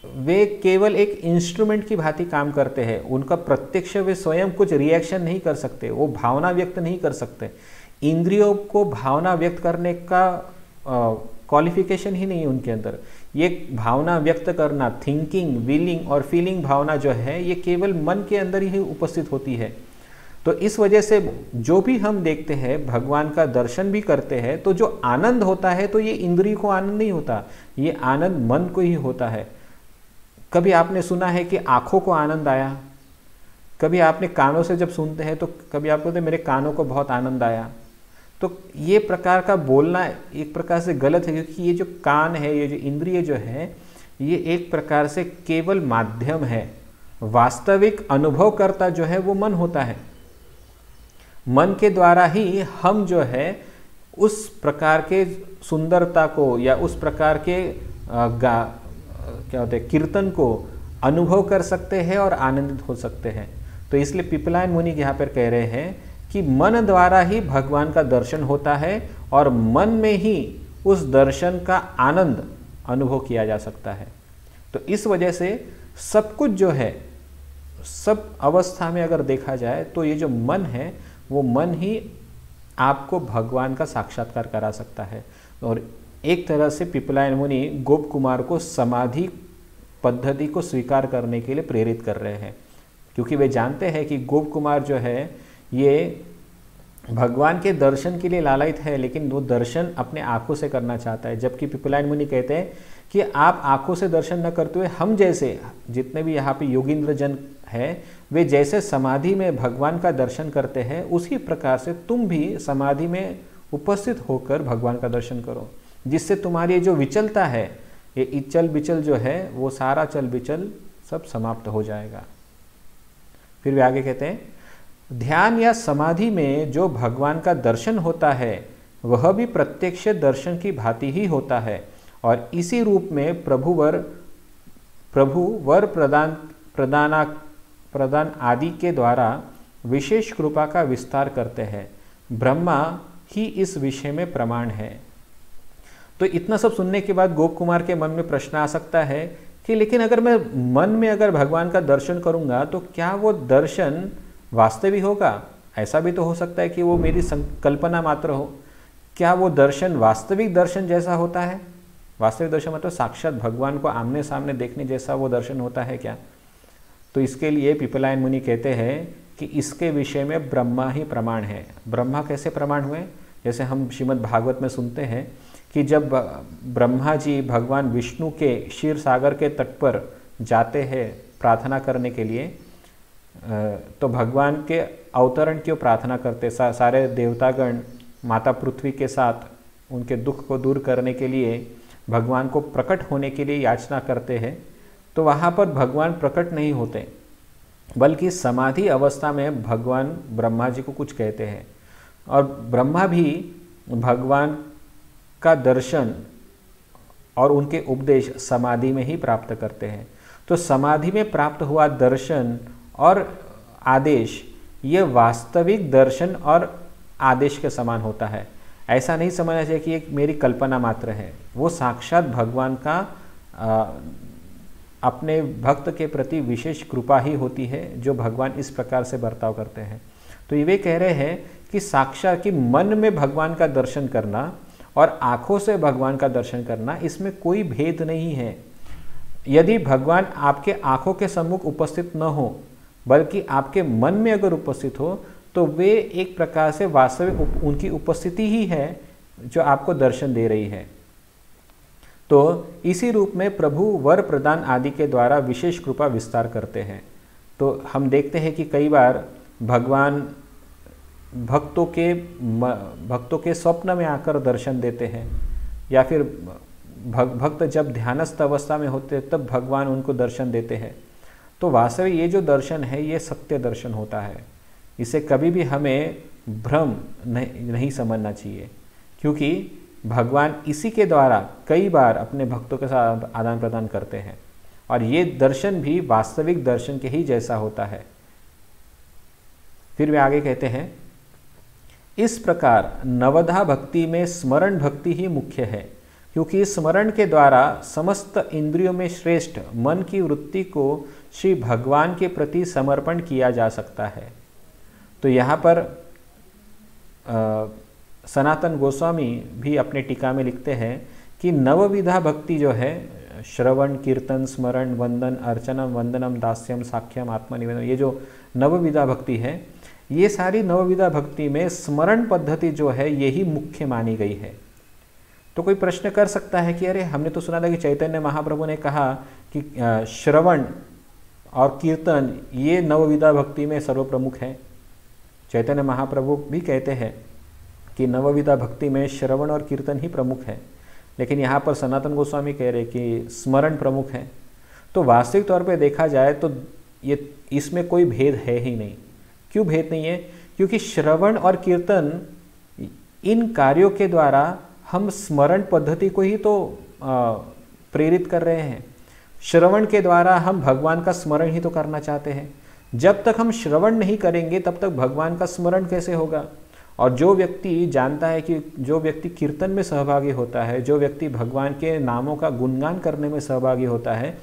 वे केवल एक इंस्ट्रूमेंट की भांति काम करते हैं। उनका प्रत्यक्ष वे स्वयं कुछ रिएक्शन नहीं कर सकते, वो भावना व्यक्त नहीं कर सकते। इंद्रियों को भावना व्यक्त करने का क्वालिफिकेशन ही नहीं उनके अंदर। ये भावना व्यक्त करना, थिंकिंग, विलिंग और फीलिंग भावना जो है ये केवल मन के अंदर ही उपस्थित होती है। तो इस वजह से जो भी हम देखते हैं, भगवान का दर्शन भी करते हैं, तो जो आनंद होता है तो ये इंद्रिय को आनंद नहीं होता, ये आनंद मन को ही होता है। कभी आपने सुना है कि आंखों को आनंद आया? कभी आपने कानों से जब सुनते हैं तो कभी आप बोलते मेरे कानों को बहुत आनंद आया? तो ये प्रकार का बोलना एक प्रकार से गलत है, क्योंकि ये जो कान है, ये जो इंद्रिय जो है, ये एक प्रकार से केवल माध्यम है। वास्तविक अनुभवकर्ता जो है वो मन होता है। मन के द्वारा ही हम जो है उस प्रकार के सुंदरता को या उस प्रकार के क्या होते हैं कीर्तन को अनुभव कर सकते हैं और आनंदित हो सकते हैं। तो इसलिए पिपलायन मुनि यहाँ पर कह रहे हैं कि मन द्वारा ही भगवान का दर्शन होता है और मन में ही उस दर्शन का आनंद अनुभव किया जा सकता है। तो इस वजह से सब कुछ जो है, सब अवस्था में अगर देखा जाए तो ये जो मन है वो मन ही आपको भगवान का साक्षात्कार करा सकता है। और एक तरह से पिपलायन मुनि गोप कुमार को समाधि पद्धति को स्वीकार करने के लिए प्रेरित कर रहे हैं, क्योंकि वे जानते हैं कि गोप कुमार जो है ये भगवान के दर्शन के लिए लालायित है, लेकिन वो दर्शन अपने आंखों से करना चाहता है। जबकि पिपलायन मुनि कहते हैं कि आप आंखों से दर्शन न करते हुए हम जैसे जितने भी यहाँ पे योगींद्र जन है, वे जैसे समाधि में भगवान का दर्शन करते हैं, उसी प्रकार से तुम भी समाधि में उपस्थित होकर भगवान का दर्शन करो, जिससे तुम्हारी जो विचलता है, ये इचल बिचल जो है, वो सारा चल बिचल सब समाप्त हो जाएगा। फिर वे आगे कहते हैं, ध्यान या समाधि में जो भगवान का दर्शन होता है वह भी प्रत्यक्ष दर्शन की भांति ही होता है, और इसी रूप में प्रभु वर प्रदान आदि के द्वारा विशेष कृपा का विस्तार करते हैं। ब्रह्मा ही इस विषय में प्रमाण है। तो इतना सब सुनने के बाद गोप कुमार के मन में प्रश्न आ सकता है कि लेकिन अगर मैं मन में अगर भगवान का दर्शन करूंगा तो क्या वो दर्शन वास्तविक होगा? ऐसा भी तो हो सकता है कि वो मेरी संकल्पना मात्र हो। क्या वो दर्शन वास्तविक दर्शन जैसा होता है? वास्तविक दर्शन मतलब साक्षात भगवान को आमने सामने देखने जैसा वो दर्शन होता है क्या? तो इसके लिए पिपलायन मुनि कहते हैं कि इसके विषय में ब्रह्मा ही प्रमाण है। ब्रह्मा कैसे प्रमाण हुए? जैसे हम श्रीमद् भागवत में सुनते हैं कि जब ब्रह्मा जी भगवान विष्णु के क्षीर सागर के तट पर जाते हैं प्रार्थना करने के लिए, तो भगवान के अवतरण की प्रार्थना करते, सारे देवतागण माता पृथ्वी के साथ उनके दुख को दूर करने के लिए भगवान को प्रकट होने के लिए याचना करते हैं। तो वहाँ पर भगवान प्रकट नहीं होते, बल्कि समाधि अवस्था में भगवान ब्रह्मा जी को कुछ कहते हैं, और ब्रह्मा भी भगवान का दर्शन और उनके उपदेश समाधि में ही प्राप्त करते हैं। तो समाधि में प्राप्त हुआ दर्शन और आदेश ये वास्तविक दर्शन और आदेश के समान होता है। ऐसा नहीं समझना चाहिए कि एक मेरी कल्पना मात्र है। वो साक्षात भगवान का अपने भक्त के प्रति विशेष कृपा ही होती है, जो भगवान इस प्रकार से बर्ताव करते हैं। तो ये वे कह रहे हैं कि साक्षात कि मन में भगवान का दर्शन करना और आँखों से भगवान का दर्शन करना, इसमें कोई भेद नहीं है। यदि भगवान आपके आँखों के सम्मुख उपस्थित न हो, बल्कि आपके मन में अगर उपस्थित हो, तो वे एक प्रकार से वास्तविक उनकी उपस्थिति ही है जो आपको दर्शन दे रही है। तो इसी रूप में प्रभु वर प्रदान आदि के द्वारा विशेष कृपा विस्तार करते हैं। तो हम देखते हैं कि कई बार भगवान भक्तों के स्वप्न में आकर दर्शन देते हैं, या फिर भक्त जब ध्यानस्थ अवस्था में होते तब भगवान उनको दर्शन देते हैं। तो वास्तविक ये जो दर्शन है ये सत्य दर्शन होता है। इसे कभी भी हमें भ्रम नहीं समझना चाहिए, क्योंकि भगवान इसी के द्वारा कई बार अपने भक्तों के साथ आदान प्रदान करते हैं, और ये दर्शन भी वास्तविक दर्शन के ही जैसा होता है। फिर वे आगे कहते हैं, इस प्रकार नवधा भक्ति में स्मरण भक्ति ही मुख्य है। क्योंकि स्मरण के द्वारा समस्त इंद्रियों में श्रेष्ठ मन की वृत्ति को श्री भगवान के प्रति समर्पण किया जा सकता है। तो यहाँ पर सनातन गोस्वामी भी अपने टीका में लिखते हैं कि नवविधा भक्ति जो है, श्रवण, कीर्तन, स्मरण, वंदन, अर्चनम, वंदनम, दास्यम, साख्यम, आत्मनिवेदन, ये जो नवविधा भक्ति है, ये सारी नवविधा भक्ति में स्मरण पद्धति जो है यही मुख्य मानी गई है। तो कोई प्रश्न कर सकता है कि अरे हमने तो सुना था कि चैतन्य महाप्रभु ने कहा कि श्रवण और कीर्तन ये नवविधा भक्ति में सर्वप्रमुख है। चैतन्य महाप्रभु भी कहते हैं कि नवविधा भक्ति में श्रवण और कीर्तन ही प्रमुख है, लेकिन यहाँ पर सनातन गोस्वामी कह रहे कि स्मरण प्रमुख है। तो वास्तविक तौर पे देखा जाए तो ये इसमें कोई भेद है ही नहीं। क्यों भेद नहीं है? क्योंकि श्रवण और कीर्तन इन कार्यों के द्वारा हम स्मरण पद्धति को ही तो प्रेरित कर रहे हैं। श्रवण के द्वारा हम भगवान का स्मरण ही तो करना चाहते हैं। जब तक हम श्रवण नहीं करेंगे तब तक भगवान का स्मरण कैसे होगा? और जो व्यक्ति जानता है कि जो व्यक्ति कीर्तन में सहभागी होता है, जो व्यक्ति भगवान के नामों का गुणगान करने में सहभागी होता है,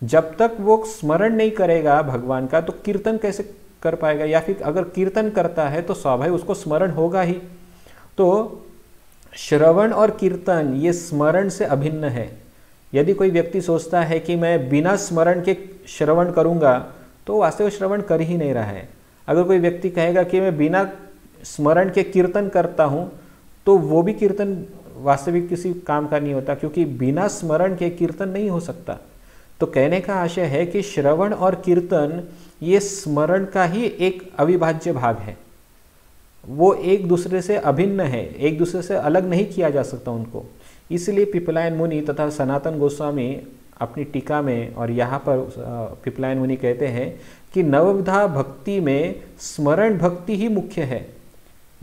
जब तक वो स्मरण नहीं करेगा भगवान का तो कीर्तन कैसे कर पाएगा? या फिर अगर कीर्तन करता है तो स्वाभाविक उसको स्मरण होगा ही। तो श्रवण और कीर्तन ये स्मरण से अभिन्न है। यदि कोई व्यक्ति सोचता है कि मैं बिना स्मरण के श्रवण करूंगा तो वास्तविक श्रवण कर ही नहीं रहा है। अगर कोई व्यक्ति कहेगा कि मैं बिना स्मरण के कीर्तन करता हूं तो वो भी कीर्तन वास्तविक किसी काम का नहीं होता, क्योंकि बिना स्मरण के कीर्तन नहीं हो सकता। तो कहने का आशय है कि श्रवण और कीर्तन ये स्मरण का ही एक अविभाज्य भाग है। वो एक दूसरे से अभिन्न है, एक दूसरे से अलग नहीं किया जा सकता उनको। इसलिए पिपलायन मुनि तथा सनातन गोस्वामी अपनी टीका में और यहाँ पर पिपलायन मुनि कहते हैं कि नवविधा भक्ति में स्मरण भक्ति ही मुख्य है।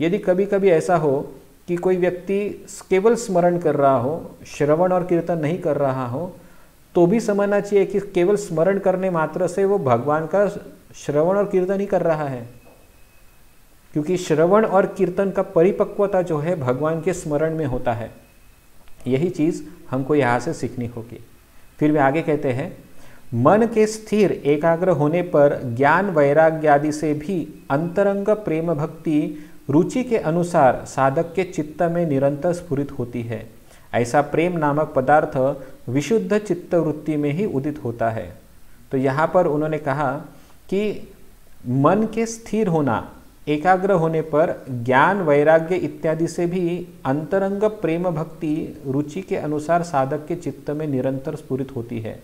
यदि कभी कभी ऐसा हो कि कोई व्यक्ति केवल स्मरण कर रहा हो, श्रवण और कीर्तन नहीं कर रहा हो, तो भी समझना चाहिए कि केवल स्मरण करने मात्र से वो भगवान का श्रवण और कीर्तन ही कर रहा है, क्योंकि श्रवण और कीर्तन का परिपक्वता जो है भगवान के स्मरण में होता है। यही चीज़ हमको यहाँ से सीखनी होगी। फिर वे आगे कहते हैं, मन के स्थिर एकाग्र होने पर ज्ञान वैराग्य आदि से भी अंतरंग प्रेम भक्ति रुचि के अनुसार साधक के चित्त में निरंतर स्फुरित होती है। ऐसा प्रेम नामक पदार्थ विशुद्ध चित्त वृत्ति में ही उदित होता है। तो यहाँ पर उन्होंने कहा कि मन के स्थिर होना, एकाग्र होने पर ज्ञान वैराग्य इत्यादि से भी अंतरंग प्रेम भक्ति रुचि के अनुसार साधक के चित्त में निरंतर स्फुरित होती है।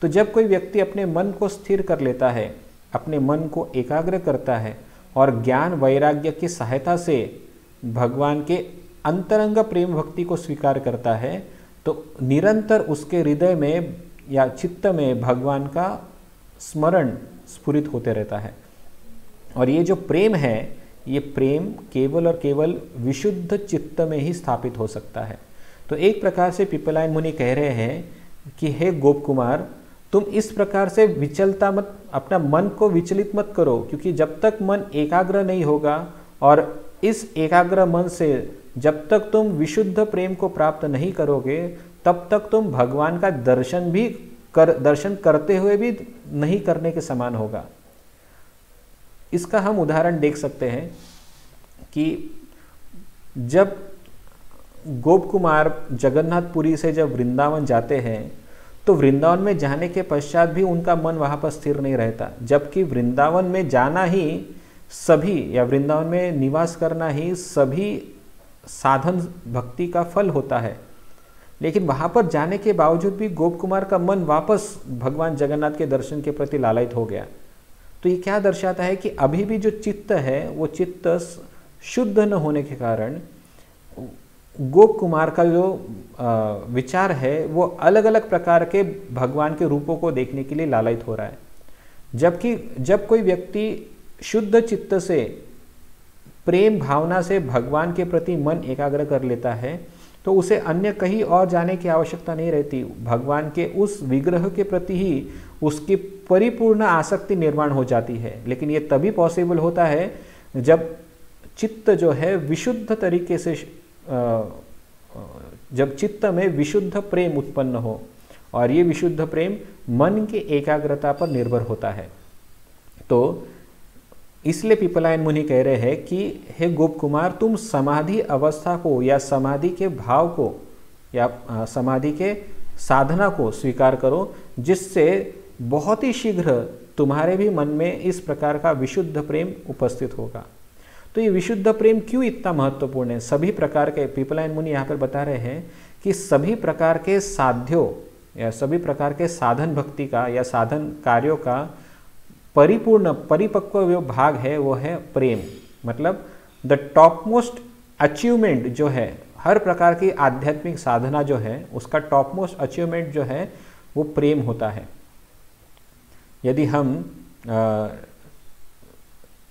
तो जब कोई व्यक्ति अपने मन को स्थिर कर लेता है, अपने मन को एकाग्र करता है और ज्ञान वैराग्य की सहायता से भगवान के अंतरंग प्रेम भक्ति को स्वीकार करता है, तो निरंतर उसके हृदय में या चित्त में भगवान का स्मरण स्फुरित होते रहता है। और ये जो प्रेम है, ये प्रेम केवल और केवल विशुद्ध चित्त में ही स्थापित हो सकता है। तो एक प्रकार से पिपलायन मुनि कह रहे हैं कि हे गोप कुमार, तुम इस प्रकार से विचलता मत, अपना मन को विचलित मत करो, क्योंकि जब तक मन एकाग्र नहीं होगा और इस एकाग्र मन से जब तक तुम विशुद्ध प्रेम को प्राप्त नहीं करोगे, तब तक तुम भगवान का दर्शन करते हुए भी नहीं करने के समान होगा। इसका हम उदाहरण देख सकते हैं कि जब गोप कुमार जगन्नाथपुरी से जब वृंदावन जाते हैं तो वृंदावन में जाने के पश्चात भी उनका मन वहाँ पर स्थिर नहीं रहता, जबकि वृंदावन में जाना ही सभी या वृंदावन में निवास करना ही सभी साधन भक्ति का फल होता है। लेकिन वहाँ पर जाने के बावजूद भी गोप कुमार का मन वापस भगवान जगन्नाथ के दर्शन के प्रति लालायित हो गया। तो ये क्या दर्शाता है कि अभी भी जो चित्त है वो चित्त शुद्ध न होने के कारण गोप कुमार का जो विचार है वो अलग अलग प्रकार के भगवान के रूपों को देखने के लिए लालायित हो रहा है। जबकि जब कोई व्यक्ति शुद्ध चित्त से प्रेम भावना से भगवान के प्रति मन एकाग्र कर लेता है तो उसे अन्य कहीं और जाने की आवश्यकता नहीं रहती। भगवान के उस विग्रह के प्रति ही उसकी परिपूर्ण आसक्ति निर्माण हो जाती है। लेकिन ये तभी पॉसिबल होता है जब चित्त जो है विशुद्ध तरीके से जब चित्त में विशुद्ध प्रेम उत्पन्न हो, और ये विशुद्ध प्रेम मन की एकाग्रता पर निर्भर होता है। तो इसलिए पिपलायन मुनि कह रहे हैं कि हे गोप कुमार, तुम समाधि अवस्था को या समाधि के भाव को या समाधि के साधना को स्वीकार करो, जिससे बहुत ही शीघ्र तुम्हारे भी मन में इस प्रकार का विशुद्ध प्रेम उपस्थित होगा। तो ये विशुद्ध प्रेम क्यों इतना महत्वपूर्ण है? सभी प्रकार के, पिपलायन मुनि यहाँ पर बता रहे हैं कि सभी प्रकार के साध्यों या सभी प्रकार के साधन भक्ति का या साधन कार्यों का परिपूर्ण परिपक्व जो भाग है वो है प्रेम। मतलब द टॉप मोस्ट अचीवमेंट जो है, हर प्रकार की आध्यात्मिक साधना जो है उसका टॉप मोस्ट अचीवमेंट जो है वो प्रेम होता है। यदि हम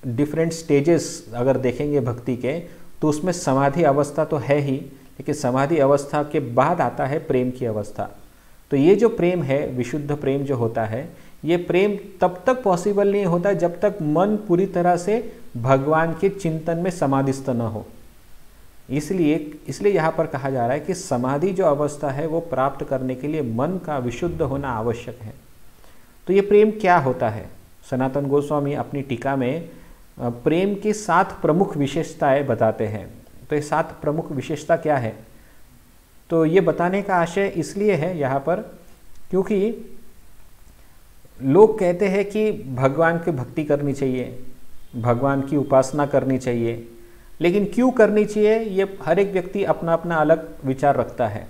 डिफरेंट स्टेजेस अगर देखेंगे भक्ति के, तो उसमें समाधि अवस्था तो है ही, लेकिन समाधि अवस्था के बाद आता है प्रेम की अवस्था। तो ये जो प्रेम है, विशुद्ध प्रेम जो होता है, ये प्रेम तब तक पॉसिबल नहीं होता जब तक मन पूरी तरह से भगवान के चिंतन में समाधिस्थ न हो। इसलिए यहाँ पर कहा जा रहा है कि समाधि जो अवस्था है वो प्राप्त करने के लिए मन का विशुद्ध होना आवश्यक है। तो ये प्रेम क्या होता है? सनातन गोस्वामी अपनी टीका में प्रेम की 7 प्रमुख विशेषताएं बताते हैं। तो ये 7 प्रमुख विशेषता क्या है? तो ये बताने का आशय इसलिए है यहाँ पर क्योंकि लोग कहते हैं कि भगवान की भक्ति करनी चाहिए, भगवान की उपासना करनी चाहिए, लेकिन क्यों करनी चाहिए ये हर एक व्यक्ति अपना अपना अलग विचार रखता है।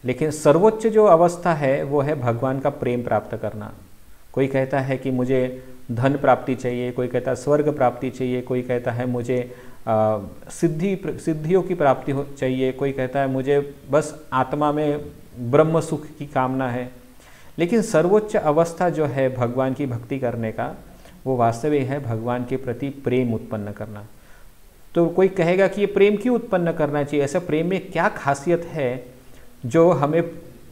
लेकिन सर्वोच्च जो अवस्था है वो है भगवान का प्रेम प्राप्त करना। कोई कहता है कि मुझे धन प्राप्ति चाहिए, कोई कहता है स्वर्ग प्राप्ति चाहिए, कोई कहता है मुझे सिद्धियों की प्राप्ति चाहिए, कोई कहता है मुझे बस आत्मा में ब्रह्म सुख की कामना है। लेकिन सर्वोच्च अवस्था जो है भगवान की भक्ति करने का, वो वास्तविक है भगवान के प्रति प्रेम उत्पन्न करना। तो कोई कहेगा कि ये प्रेम क्यों उत्पन्न करना चाहिए, ऐसा प्रेम में क्या खासियत है जो हमें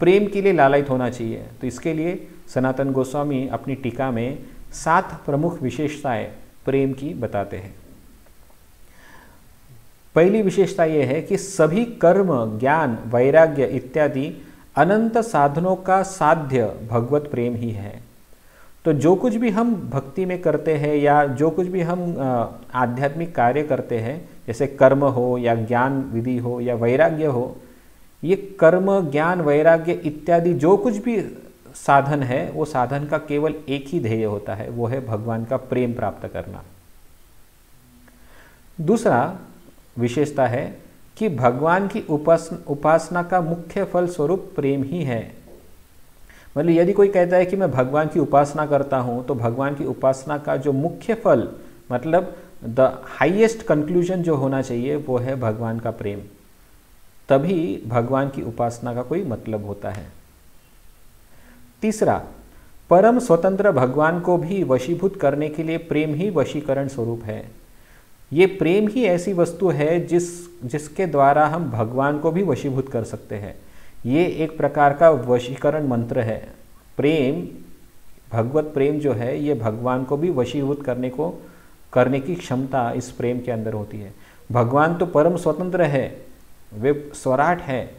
प्रेम के लिए लालयित होना चाहिए? तो इसके लिए सनातन गोस्वामी अपनी टीका में 7 प्रमुख विशेषताएं प्रेम की बताते हैं। पहली विशेषता यह है कि सभी कर्म, ज्ञान, वैराग्य इत्यादि अनंत साधनों का साध्य भगवत प्रेम ही है। तो जो कुछ भी हम भक्ति में करते हैं या जो कुछ भी हम आध्यात्मिक कार्य करते हैं, जैसे कर्म हो या ज्ञान विधि हो या वैराग्य हो, ये कर्म, ज्ञान, वैराग्य इत्यादि जो कुछ भी साधन है वो साधन का केवल एक ही ध्येय होता है, वो है भगवान का प्रेम प्राप्त करना। दूसरा विशेषता है कि भगवान की उपासना का मुख्य फल स्वरूप प्रेम ही है। मतलब यदि कोई कहता है कि मैं भगवान की उपासना करता हूं, तो भगवान की उपासना का जो मुख्य फल, मतलब द हाईएस्ट कंक्लूजन जो होना चाहिए वो है भगवान का प्रेम। तभी भगवान की उपासना का कोई मतलब होता है। तीसरा, परम स्वतंत्र भगवान को भी वशीभूत करने के लिए प्रेम ही वशीकरण स्वरूप है। ये प्रेम ही ऐसी वस्तु है जिसके द्वारा हम भगवान को भी वशीभूत कर सकते हैं। ये एक प्रकार का वशीकरण मंत्र है। प्रेम, भगवत प्रेम जो है, ये भगवान को भी वशीभूत करने की क्षमता इस प्रेम के अंदर होती है। भगवान तो परम स्वतंत्र है, वे स्वराट है,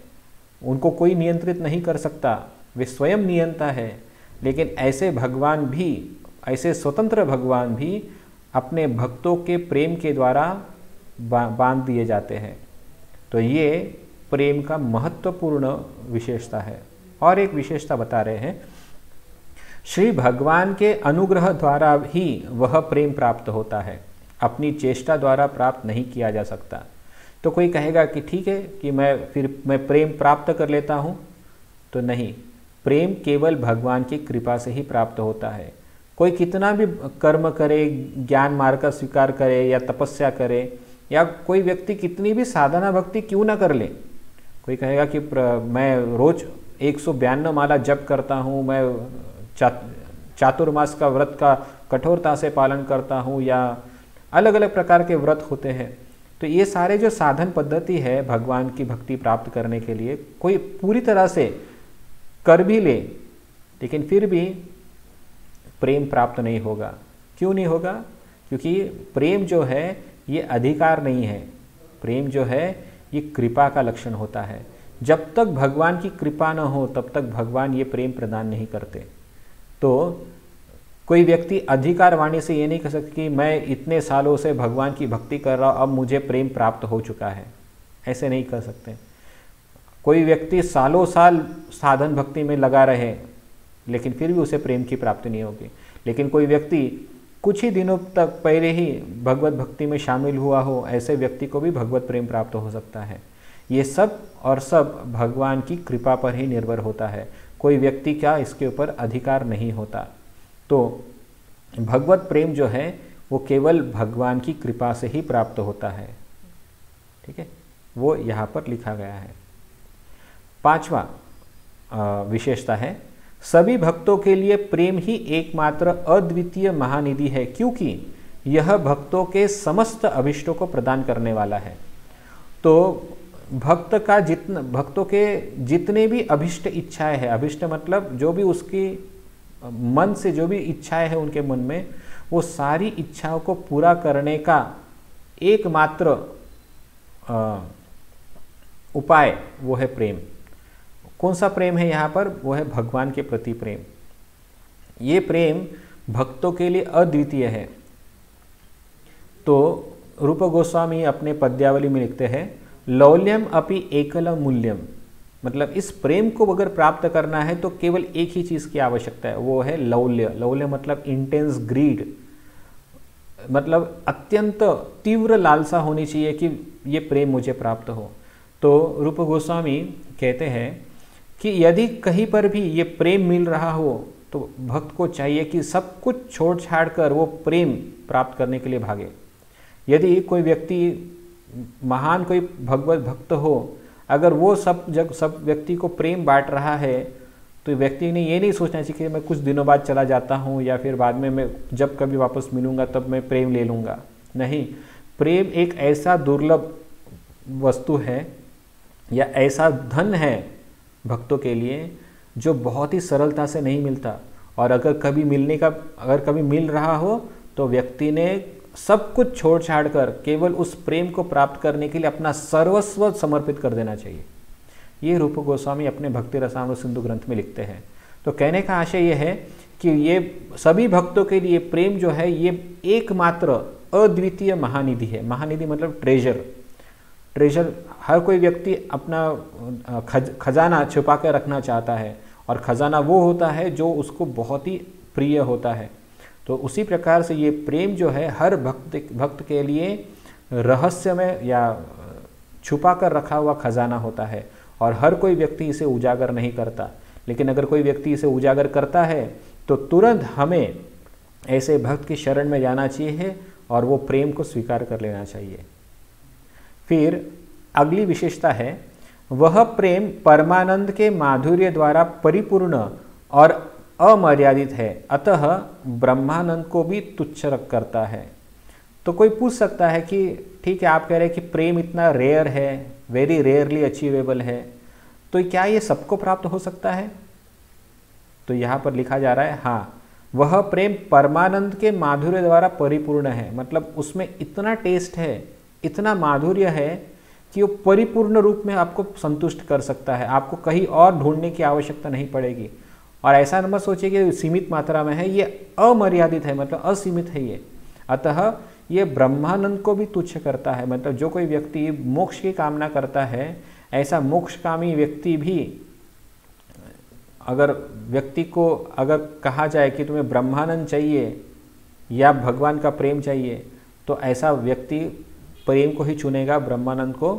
उनको कोई नियंत्रित नहीं कर सकता, वे स्वयं नियंता है। लेकिन ऐसे भगवान भी, ऐसे स्वतंत्र भगवान भी अपने भक्तों के प्रेम के द्वारा बांध दिए जाते हैं। तो ये प्रेम का महत्वपूर्ण विशेषता है। और एक विशेषता बता रहे हैं, श्री भगवान के अनुग्रह द्वारा ही वह प्रेम प्राप्त होता है, अपनी चेष्टा द्वारा प्राप्त नहीं किया जा सकता। तो कोई कहेगा कि ठीक है कि मैं प्रेम प्राप्त कर लेता हूँ, तो नहीं, प्रेम केवल भगवान की कृपा से ही प्राप्त होता है। कोई कितना भी कर्म करे, ज्ञान मार्ग का स्वीकार करे या तपस्या करे, या कोई व्यक्ति कितनी भी साधना भक्ति क्यों ना कर ले, कोई कहेगा कि मैं रोज 192 माला जप करता हूँ, मैं चातुर्मास का व्रत का कठोरता से पालन करता हूँ, या अलग अलग प्रकार के व्रत होते हैं। तो ये सारे जो साधन पद्धति है भगवान की भक्ति प्राप्त करने के लिए, कोई पूरी तरह से कर भी ले, लेकिन फिर भी प्रेम प्राप्त नहीं होगा। क्यों नहीं होगा? क्योंकि प्रेम जो है ये अधिकार नहीं है। प्रेम जो है ये कृपा का लक्षण होता है। जब तक भगवान की कृपा न हो तब तक भगवान ये प्रेम प्रदान नहीं करते। तो कोई व्यक्ति अधिकार वाणी से ये नहीं कह सकता कि मैं इतने सालों से भगवान की भक्ति कर रहा हूँ, अब मुझे प्रेम प्राप्त हो चुका है, ऐसे नहीं कर सकते। कोई व्यक्ति सालों साल साधन भक्ति में लगा रहे लेकिन फिर भी उसे प्रेम की प्राप्ति नहीं होगी। लेकिन कोई व्यक्ति कुछ ही दिनों तक पहले ही भगवत भक्ति में शामिल हुआ हो, ऐसे व्यक्ति को भी भगवत प्रेम प्राप्त हो सकता है। ये सब और सब भगवान की कृपा पर ही निर्भर होता है, कोई व्यक्ति का इसके ऊपर अधिकार नहीं होता। तो भगवत प्रेम जो है वो केवल भगवान की कृपा से ही प्राप्त होता है। ठीक है, वो यहाँ पर लिखा गया है। 5वां विशेषता है, सभी भक्तों के लिए प्रेम ही एकमात्र अद्वितीय महानिधि है, क्योंकि यह भक्तों के समस्त अभिष्टों को प्रदान करने वाला है। तो भक्तों के जितने भी अभिष्ट इच्छाएं हैं, अभिष्ट मतलब जो भी उसकी मन से जो भी इच्छाएं हैं उनके मन में, वो सारी इच्छाओं को पूरा करने का एकमात्र उपाय वो है प्रेम। कौन सा प्रेम है यहाँ पर? वो है भगवान के प्रति प्रेम। ये प्रेम भक्तों के लिए अद्वितीय है। तो रूप गोस्वामी अपने पद्यावली में लिखते हैं, लौल्यम अपि एकल मूल्यम, मतलब इस प्रेम को अगर प्राप्त करना है तो केवल एक ही चीज़ की आवश्यकता है, वो है लौल्य। लौल्य मतलब इंटेंस ग्रीड, मतलब अत्यंत तीव्र लालसा होनी चाहिए कि ये प्रेम मुझे प्राप्त हो। तो रूप गोस्वामी कहते हैं कि यदि कहीं पर भी ये प्रेम मिल रहा हो तो भक्त को चाहिए कि सब कुछ छोड़ छाड़ कर वो प्रेम प्राप्त करने के लिए भागे। यदि कोई व्यक्ति महान कोई भगवत भक्त हो, अगर वो सब व्यक्ति को प्रेम बांट रहा है तो व्यक्ति ने ये नहीं सोचना चाहिए कि मैं कुछ दिनों बाद चला जाता हूँ या फिर बाद में मैं जब कभी वापस मिलूँगा तब मैं प्रेम ले लूँगा। नहीं, प्रेम एक ऐसा दुर्लभ वस्तु है या ऐसा धन है भक्तों के लिए जो बहुत ही सरलता से नहीं मिलता, और अगर कभी मिल रहा हो तो व्यक्ति ने सब कुछ छोड़ छाड़ कर केवल उस प्रेम को प्राप्त करने के लिए अपना सर्वस्व समर्पित कर देना चाहिए। ये रूप गोस्वामी अपने भक्ति रसामृत सिंधु ग्रंथ में लिखते हैं। तो कहने का आशय यह है कि ये सभी भक्तों के लिए प्रेम जो है ये एकमात्र अद्वितीय महानिधि है। महानिधि मतलब ट्रेजर। हर कोई व्यक्ति अपना खजाना छुपा कर रखना चाहता है, और खजाना वो होता है जो उसको बहुत ही प्रिय होता है। तो उसी प्रकार से ये प्रेम जो है हर भक्त के लिए रहस्यमय या छुपा कर रखा हुआ खजाना होता है, और हर कोई व्यक्ति इसे उजागर नहीं करता। लेकिन अगर कोई व्यक्ति इसे उजागर करता है तो तुरंत हमें ऐसे भक्त की शरण में जाना चाहिए और वो प्रेम को स्वीकार कर लेना चाहिए। फिर अगली विशेषता है, वह प्रेम परमानंद के माधुर्य द्वारा परिपूर्ण और अमर्यादित है, अतः ब्रह्मानंद को भी तुच्छ करता है। तो कोई पूछ सकता है कि ठीक है, आप कह रहे हैं कि प्रेम इतना रेयर है, वेरी रेयरली अचीवेबल है, तो क्या ये सबको प्राप्त हो सकता है? तो यहाँ पर लिखा जा रहा है, हाँ, वह प्रेम परमानंद के माधुर्य द्वारा परिपूर्ण है। मतलब उसमें इतना टेस्ट है, इतना माधुर्य है कि वो परिपूर्ण रूप में आपको संतुष्ट कर सकता है। आपको कहीं और ढूंढने की आवश्यकता नहीं पड़ेगी। और ऐसा मत सोचिए कि सीमित मात्रा में है, ये अमर्यादित है, मतलब असीमित है ये। अतः ये ब्रह्मानंद को भी तुच्छ करता है। मतलब जो कोई व्यक्ति मोक्ष की कामना करता है, ऐसा मोक्षकामी व्यक्ति भी, अगर व्यक्ति को अगर कहा जाए कि तुम्हें ब्रह्मानंद चाहिए या भगवान का प्रेम चाहिए, तो ऐसा व्यक्ति प्रेम को ही चुनेगा, ब्रह्मानंद को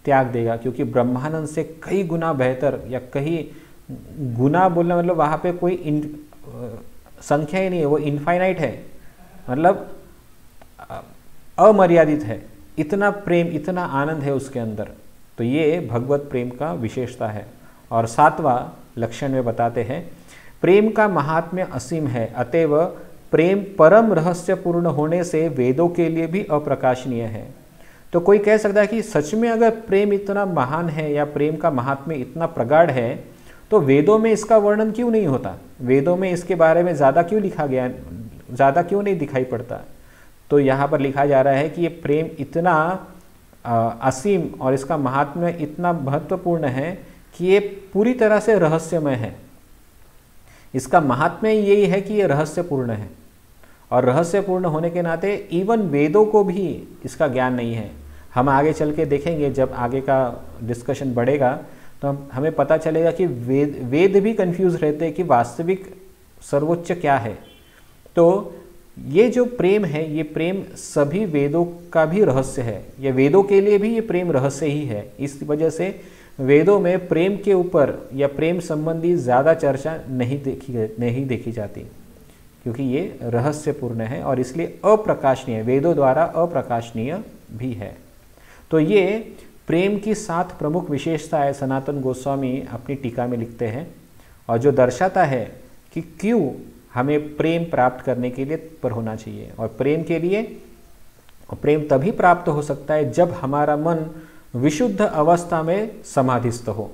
त्याग देगा। क्योंकि ब्रह्मानंद से कई गुना बेहतर, या कई गुना बोलना मतलब वहाँ पे कोई संख्या ही नहीं है, वो इनफाइनाइट है, मतलब अमर्यादित है। इतना प्रेम, इतना आनंद है उसके अंदर। तो ये भगवत प्रेम का विशेषता है। और 7वां लक्षण में बताते हैं, प्रेम का महात्म्य असीम है, अतएव प्रेम परम रहस्यपूर्ण होने से वेदों के लिए भी अप्रकाशनीय है। तो कोई कह सकता है कि सच में अगर प्रेम इतना महान है या प्रेम का महात्म्य इतना प्रगाढ़ है तो वेदों में इसका वर्णन क्यों नहीं होता? वेदों में इसके बारे में ज़्यादा क्यों लिखा गया, ज़्यादा क्यों नहीं दिखाई पड़ता? तो यहाँ पर लिखा जा रहा है कि ये प्रेम इतना असीम और इसका महात्म्य इतना महत्वपूर्ण है कि ये पूरी तरह से रहस्यमय है। इसका महात्म्य यही है कि ये रहस्यपूर्ण है, और रहस्यपूर्ण होने के नाते इवन वेदों को भी इसका ज्ञान नहीं है। हम आगे चल के देखेंगे, जब आगे का डिस्कशन बढ़ेगा तो हमें पता चलेगा कि वेद भी कंफ्यूज रहते हैं कि वास्तविक सर्वोच्च क्या है। तो ये जो प्रेम है, ये प्रेम सभी वेदों का भी रहस्य है। ये वेदों के लिए भी ये प्रेम रहस्य ही है। इस वजह से वेदों में प्रेम के ऊपर या प्रेम संबंधी ज़्यादा चर्चा नहीं देखी जाती, क्योंकि ये रहस्यपूर्ण है और इसलिए अप्रकाशनीय, वेदों द्वारा अप्रकाशनीय भी है। तो ये प्रेम की 7 प्रमुख विशेषताएं सनातन गोस्वामी अपनी टीका में लिखते हैं, और जो दर्शाता है कि क्यों हमें प्रेम प्राप्त करने के लिए तत्पर होना चाहिए। और प्रेम तभी प्राप्त हो सकता है जब हमारा मन विशुद्ध अवस्था में समाधिस्थ हो।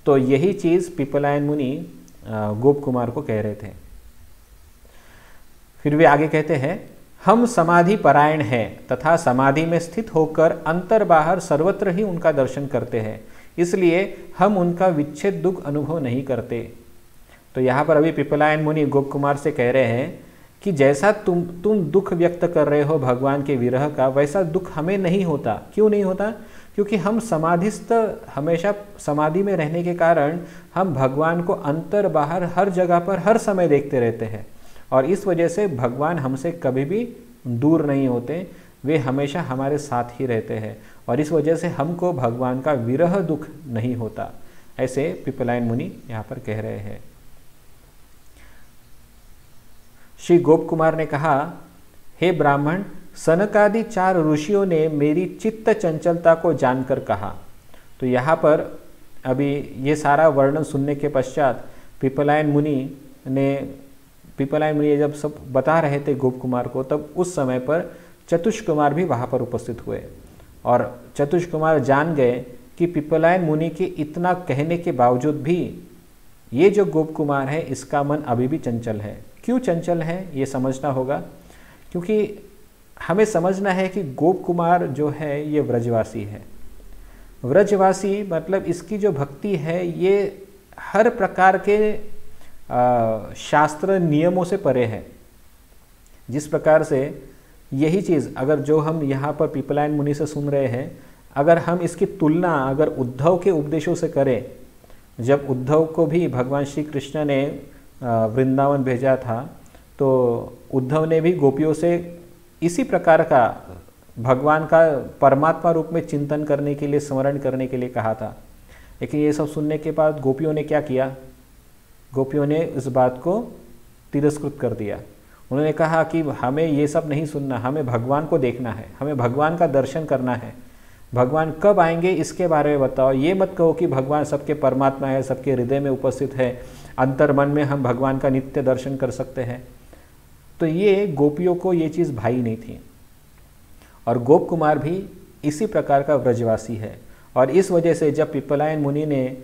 तो यही चीज पिपलायन मुनि गोप कुमार को कह रहे थे। फिर वे आगे कहते हैं, हम समाधि परायण हैं तथा समाधि में स्थित होकर अंतर बाहर सर्वत्र ही उनका दर्शन करते हैं, इसलिए हम उनका विच्छेद दुख अनुभव नहीं करते। तो यहाँ पर अभी पिपलायन मुनि गोप कुमार से कह रहे हैं कि जैसा तुम दुख व्यक्त कर रहे हो भगवान के विरह का, वैसा दुख हमें नहीं होता। क्यों नहीं होता? क्योंकि हम समाधिस्थ, हमेशा समाधि में रहने के कारण हम भगवान को अंतर बाहर हर जगह पर हर समय देखते रहते हैं, और इस वजह से भगवान हमसे कभी भी दूर नहीं होते, वे हमेशा हमारे साथ ही रहते हैं, और इस वजह से हमको भगवान का विरह दुख नहीं होता। ऐसे पिपलायन मुनि यहाँ पर कह रहे हैं। श्री गोप कुमार ने कहा, हे ब्राह्मण, सनकादि 4 ऋषियों ने मेरी चित्त चंचलता को जानकर कहा। तो यहाँ पर अभी ये सारा वर्णन सुनने के पश्चात पिपलायन मुनि जब सब बता रहे थे गोप कुमार को, तब उस समय पर चतुष कुमार भी वहाँ पर उपस्थित हुए, और चतुष कुमार जान गए कि पिपलायन मुनि के इतना कहने के बावजूद भी ये जो गोप कुमार है इसका मन अभी भी चंचल है। क्यों चंचल है ये समझना होगा, क्योंकि हमें समझना है कि गोप कुमार जो है ये व्रजवासी है। व्रजवासी मतलब इसकी जो भक्ति है ये हर प्रकार के शास्त्र नियमों से परे है। जिस प्रकार से यही चीज़ अगर जो हम यहाँ पर पिपलायन मुनि से सुन रहे हैं, अगर हम इसकी तुलना अगर उद्धव के उपदेशों से करें, जब उद्धव को भी भगवान श्री कृष्ण ने वृंदावन भेजा था, तो उद्धव ने भी गोपियों से इसी प्रकार का भगवान का परमात्मा रूप में चिंतन करने के लिए, स्मरण करने के लिए कहा था। लेकिन ये सब सुनने के बाद गोपियों ने क्या किया? गोपियों ने इस बात को तिरस्कृत कर दिया। उन्होंने कहा कि हमें ये सब नहीं सुनना, हमें भगवान को देखना है, हमें भगवान का दर्शन करना है। भगवान कब आएंगे इसके बारे में बताओ। ये मत कहो कि भगवान सबके परमात्मा है, सबके हृदय में उपस्थित है, अंतर मन में हम भगवान का नित्य दर्शन कर सकते हैं। तो ये गोपियों को ये चीज़ भाई नहीं थी, और गोप कुमार भी इसी प्रकार का व्रजवासी है। और इस वजह से जब पिपलायन मुनि ने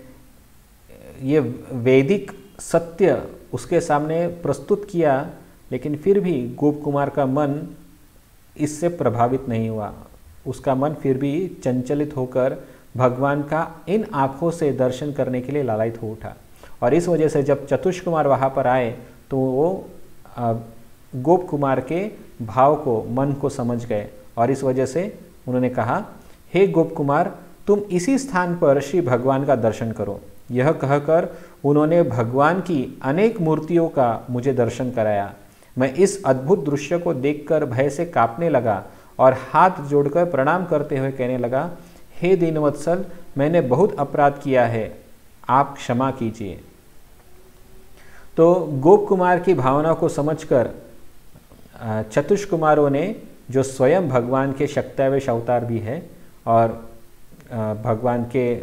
ये वैदिक सत्य उसके सामने प्रस्तुत किया, लेकिन फिर भी गोप कुमार का मन इससे प्रभावित नहीं हुआ। उसका मन फिर भी चंचलित होकर भगवान का इन आँखों से दर्शन करने के लिए लालायित हो उठा। और इस वजह से जब चतुष कुमार वहाँ पर आए तो वो गोप कुमार के भाव को, मन को समझ गए, और इस वजह से उन्होंने कहा, हे गोप कुमार, तुम इसी स्थान पर श्री भगवान का दर्शन करो। यह कहकर उन्होंने भगवान की अनेक मूर्तियों का मुझे दर्शन कराया। मैं इस अद्भुत दृश्य को देखकर भय से कांपने लगा और हाथ जोड़कर प्रणाम करते हुए कहने लगा, हे दीनवत्सल, मैंने बहुत अपराध किया है, आप क्षमा कीजिए। तो गोप कुमार की भावना को समझकर चतुष कुमारों ने, जो स्वयं भगवान के शक्तावेश अवतार भी है और भगवान के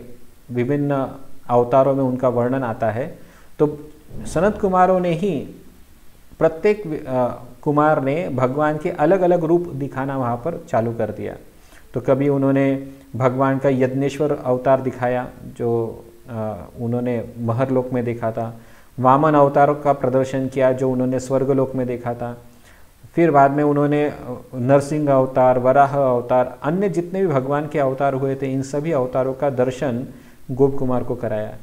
विभिन्न अवतारों में उनका वर्णन आता है, तो सनत कुमारों ने ही, प्रत्येक कुमार ने भगवान के अलग अलग रूप दिखाना वहाँ पर चालू कर दिया। तो कभी उन्होंने भगवान का यज्ञेश्वर अवतार दिखाया, जो उन्होंने महरलोक में देखा था। वामन अवतार का प्रदर्शन किया, जो उन्होंने स्वर्गलोक में देखा था। फिर बाद में उन्होंने नरसिंह अवतार, वराह अवतार, अन्य जितने भी भगवान के अवतार हुए थे, इन सभी अवतारों का दर्शन गोप कुमार को कराया।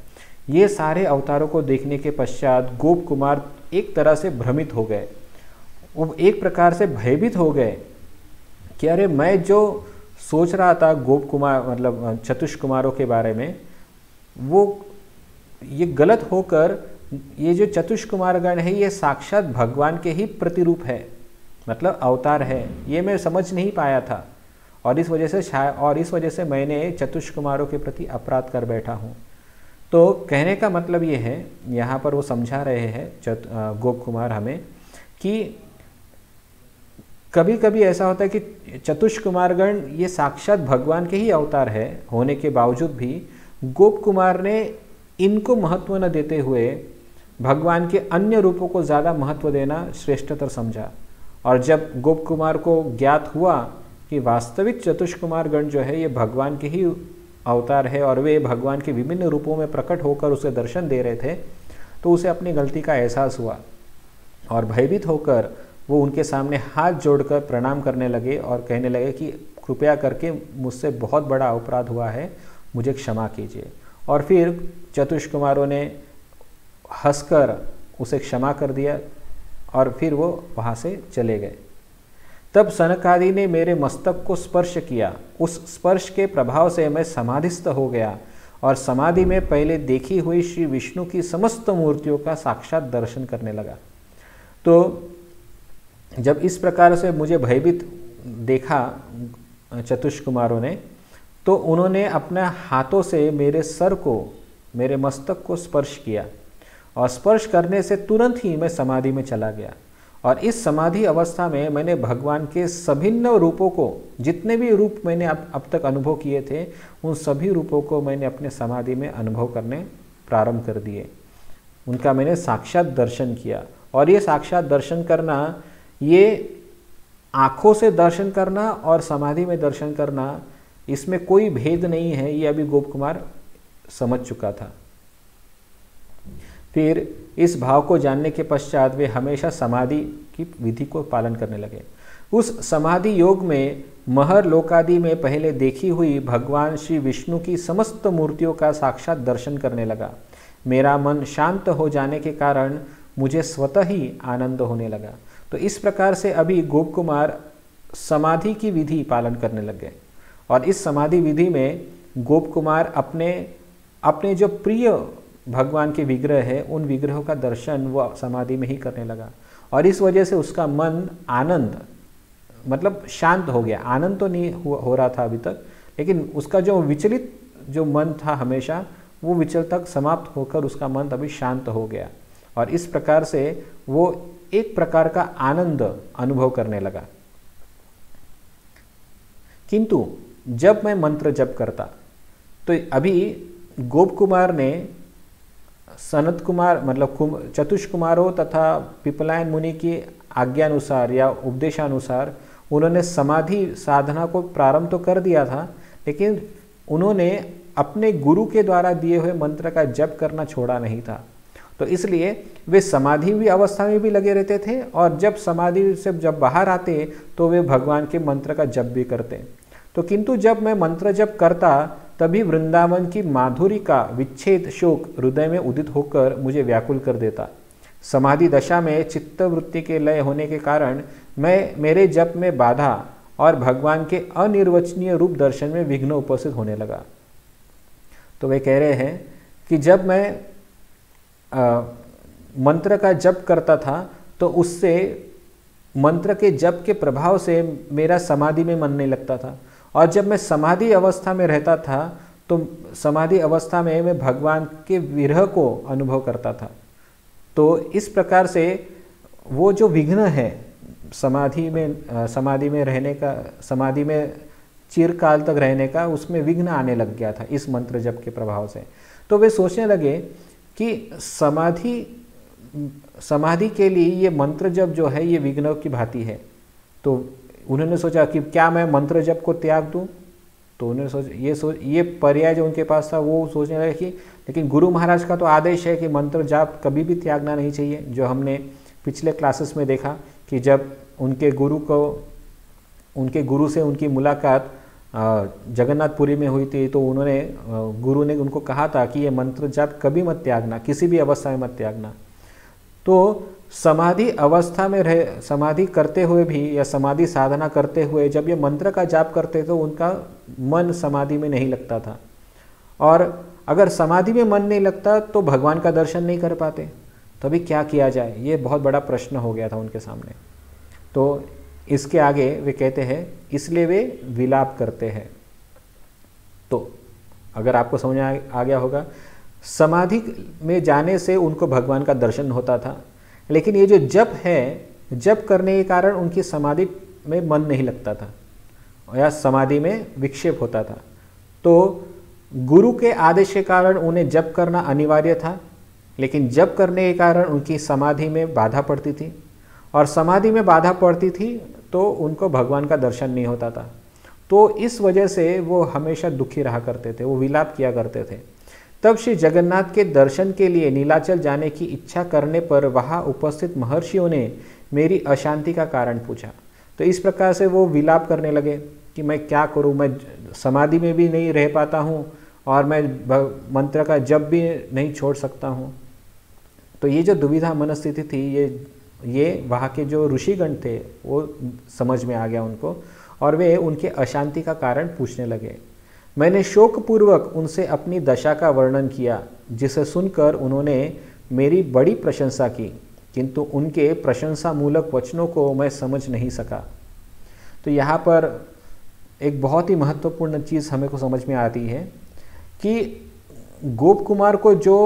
ये सारे अवतारों को देखने के पश्चात गोप कुमार एक तरह से भ्रमित हो गए, वो एक प्रकार से भयभीत हो गए कि अरे मैं जो सोच रहा था गोप कुमार मतलब चतुष्क कुमारों के बारे में, वो ये गलत होकर ये जो चतुष्क कुमारगण है ये साक्षात भगवान के ही प्रतिरूप है, मतलब अवतार है, ये मैं समझ नहीं पाया था। और इस वजह से मैंने चतुष्क कुमारों के प्रति अपराध कर बैठा हूँ। तो कहने का मतलब ये है, यहाँ पर वो समझा रहे हैं गोप कुमार हमें कि कभी कभी ऐसा होता है कि चतुष्क कुमारगण ये साक्षात भगवान के ही अवतार है होने के बावजूद भी गोप कुमार ने इनको महत्व न देते हुए भगवान के अन्य रूपों को ज़्यादा महत्व देना श्रेष्ठतर समझा। और जब गोप कुमार को ज्ञात हुआ कि वास्तविक चतुष्क कुमारगण जो है ये भगवान के ही अवतार है और वे भगवान के विभिन्न रूपों में प्रकट होकर उसे दर्शन दे रहे थे, तो उसे अपनी गलती का एहसास हुआ और भयभीत होकर वो उनके सामने हाथ जोड़कर प्रणाम करने लगे और कहने लगे कि कृपया करके मुझसे बहुत बड़ा अपराध हुआ है, मुझे क्षमा कीजिए। और फिर चतुष्क कुमारों ने हंसकर उसे क्षमा कर दिया और फिर वो वहाँ से चले गए। तब सनकादि ने मेरे मस्तक को स्पर्श किया, उस स्पर्श के प्रभाव से मैं समाधिस्थ हो गया और समाधि में पहले देखी हुई श्री विष्णु की समस्त मूर्तियों का साक्षात दर्शन करने लगा। तो जब इस प्रकार से मुझे भयभीत देखा चतुष्क कुमारों ने, तो उन्होंने अपने हाथों से मेरे सर को, मेरे मस्तक को स्पर्श किया और स्पर्श करने से तुरंत ही मैं समाधि में चला गया। और इस समाधि अवस्था में मैंने भगवान के सभिन्न रूपों को, जितने भी रूप मैंने अब तक अनुभव किए थे, उन सभी रूपों को मैंने अपने समाधि में अनुभव करने प्रारंभ कर दिए। उनका मैंने साक्षात दर्शन किया। और ये साक्षात दर्शन करना, ये आँखों से दर्शन करना और समाधि में दर्शन करना, इसमें कोई भेद नहीं है, ये अभी गोप कुमार समझ चुका था। फिर इस भाव को जानने के पश्चात वे हमेशा समाधि की विधि को पालन करने लगे। उस समाधि योग में महर लोकादि में पहले देखी हुई भगवान श्री विष्णु की समस्त मूर्तियों का साक्षात दर्शन करने लगा। मेरा मन शांत हो जाने के कारण मुझे स्वतः ही आनंद होने लगा। तो इस प्रकार से अभी गोप कुमार समाधि की विधि पालन करने लग गए और इस समाधि विधि में गोप कुमार अपने जो प्रिय भगवान के विग्रह है, उन विग्रहों का दर्शन वो समाधि में ही करने लगा। और इस वजह से उसका मन आनंद, मतलब शांत हो गया। आनंद तो नहीं हो रहा था अभी तक, लेकिन उसका जो विचलित जो मन था हमेशा, वो विचल तक समाप्त होकर उसका मन अभी शांत हो गया। और इस प्रकार से वो एक प्रकार का आनंद अनुभव करने लगा। किंतु जब मैं मंत्र जप करता, तो अभी गोप कुमार ने सनत कुमार मतलब चतुष्क कुमारों तथा पिपलायन मुनि की आज्ञानुसार या उपदेशानुसार उन्होंने समाधि साधना को प्रारंभ तो कर दिया था, लेकिन उन्होंने अपने गुरु के द्वारा दिए हुए मंत्र का जप करना छोड़ा नहीं था। तो इसलिए वे समाधि भी अवस्था में भी लगे रहते थे और जब समाधि से जब बाहर आते तो वे भगवान के मंत्र का जप भी करते। तो किंतु जब मैं मंत्र जप करता, तभी वृंदावन की माधुरी का विच्छेद शोक हृदय में उदित होकर मुझे व्याकुल कर देता। समाधि दशा में चित्त वृत्ति के लय होने के कारण मेरे जप में बाधा और भगवान के अनिर्वचनीय रूप दर्शन में विघ्न उपस्थित होने लगा। तो वे कह रहे हैं कि जब मैं मंत्र का जप करता था, तो उससे मंत्र के जप के प्रभाव से मेरा समाधि में मन नहीं लगता था। और जब मैं समाधि अवस्था में रहता था, तो समाधि अवस्था में मैं भगवान के विरह को अनुभव करता था। तो इस प्रकार से वो जो विघ्न है समाधि में रहने का, समाधि में चिरकाल तक रहने का, उसमें विघ्न आने लग गया था इस मंत्र जप के प्रभाव से। तो वे सोचने लगे कि समाधि के लिए ये मंत्र जप जो है ये विघ्नों की भांति है। तो उन्होंने सोचा कि क्या मैं मंत्र जप को त्याग दूं? तो उन्होंने ये पर्याय जो उनके पास था वो सोचने लगे कि लेकिन गुरु महाराज का तो आदेश है कि मंत्र जाप कभी भी त्यागना नहीं चाहिए, जो हमने पिछले क्लासेस में देखा कि जब उनके गुरु से उनकी मुलाकात जगन्नाथपुरी में हुई थी, तो गुरु ने उनको कहा था कि ये मंत्र जाप कभी मत त्यागना, किसी भी अवस्था में मत त्यागना। तो समाधि अवस्था में समाधि करते हुए भी या समाधि साधना करते हुए जब ये मंत्र का जाप करते तो उनका मन समाधि में नहीं लगता था, और अगर समाधि में मन नहीं लगता तो भगवान का दर्शन नहीं कर पाते। तभी क्या किया जाए, ये बहुत बड़ा प्रश्न हो गया था उनके सामने। तो इसके आगे वे कहते हैं इसलिए वे विलाप करते हैं। तो अगर आपको समझ आ गया होगा, समाधि में जाने से उनको भगवान का दर्शन होता था, लेकिन ये जो जप है, जप करने के कारण उनकी समाधि में मन नहीं लगता था या समाधि में विक्षेप होता था। तो गुरु के आदेश के कारण उन्हें जप करना अनिवार्य था, लेकिन जप करने के कारण उनकी समाधि में बाधा पड़ती थी, और समाधि में बाधा पड़ती थी तो उनको भगवान का दर्शन नहीं होता था। तो इस वजह से वो हमेशा दुखी रहा करते थे, वो विलाप किया करते थे। तब श्री जगन्नाथ के दर्शन के लिए नीलाचल जाने की इच्छा करने पर वहाँ उपस्थित महर्षियों ने मेरी अशांति का कारण पूछा। तो इस प्रकार से वो विलाप करने लगे कि मैं क्या करूँ, मैं समाधि में भी नहीं रह पाता हूँ और मैं मंत्र का जप भी नहीं छोड़ सकता हूँ। तो ये जो दुविधा मनस्थिति थी, ये वहाँ के जो ऋषिगण थे वो समझ में आ गया उनको, और वे उनके अशांति का कारण पूछने लगे। मैंने शोकपूर्वक उनसे अपनी दशा का वर्णन किया, जिसे सुनकर उन्होंने मेरी बड़ी प्रशंसा की, किंतु उनके प्रशंसामूलक वचनों को मैं समझ नहीं सका। तो यहाँ पर एक बहुत ही महत्वपूर्ण चीज़ हमें को समझ में आती है कि गोप कुमार को जो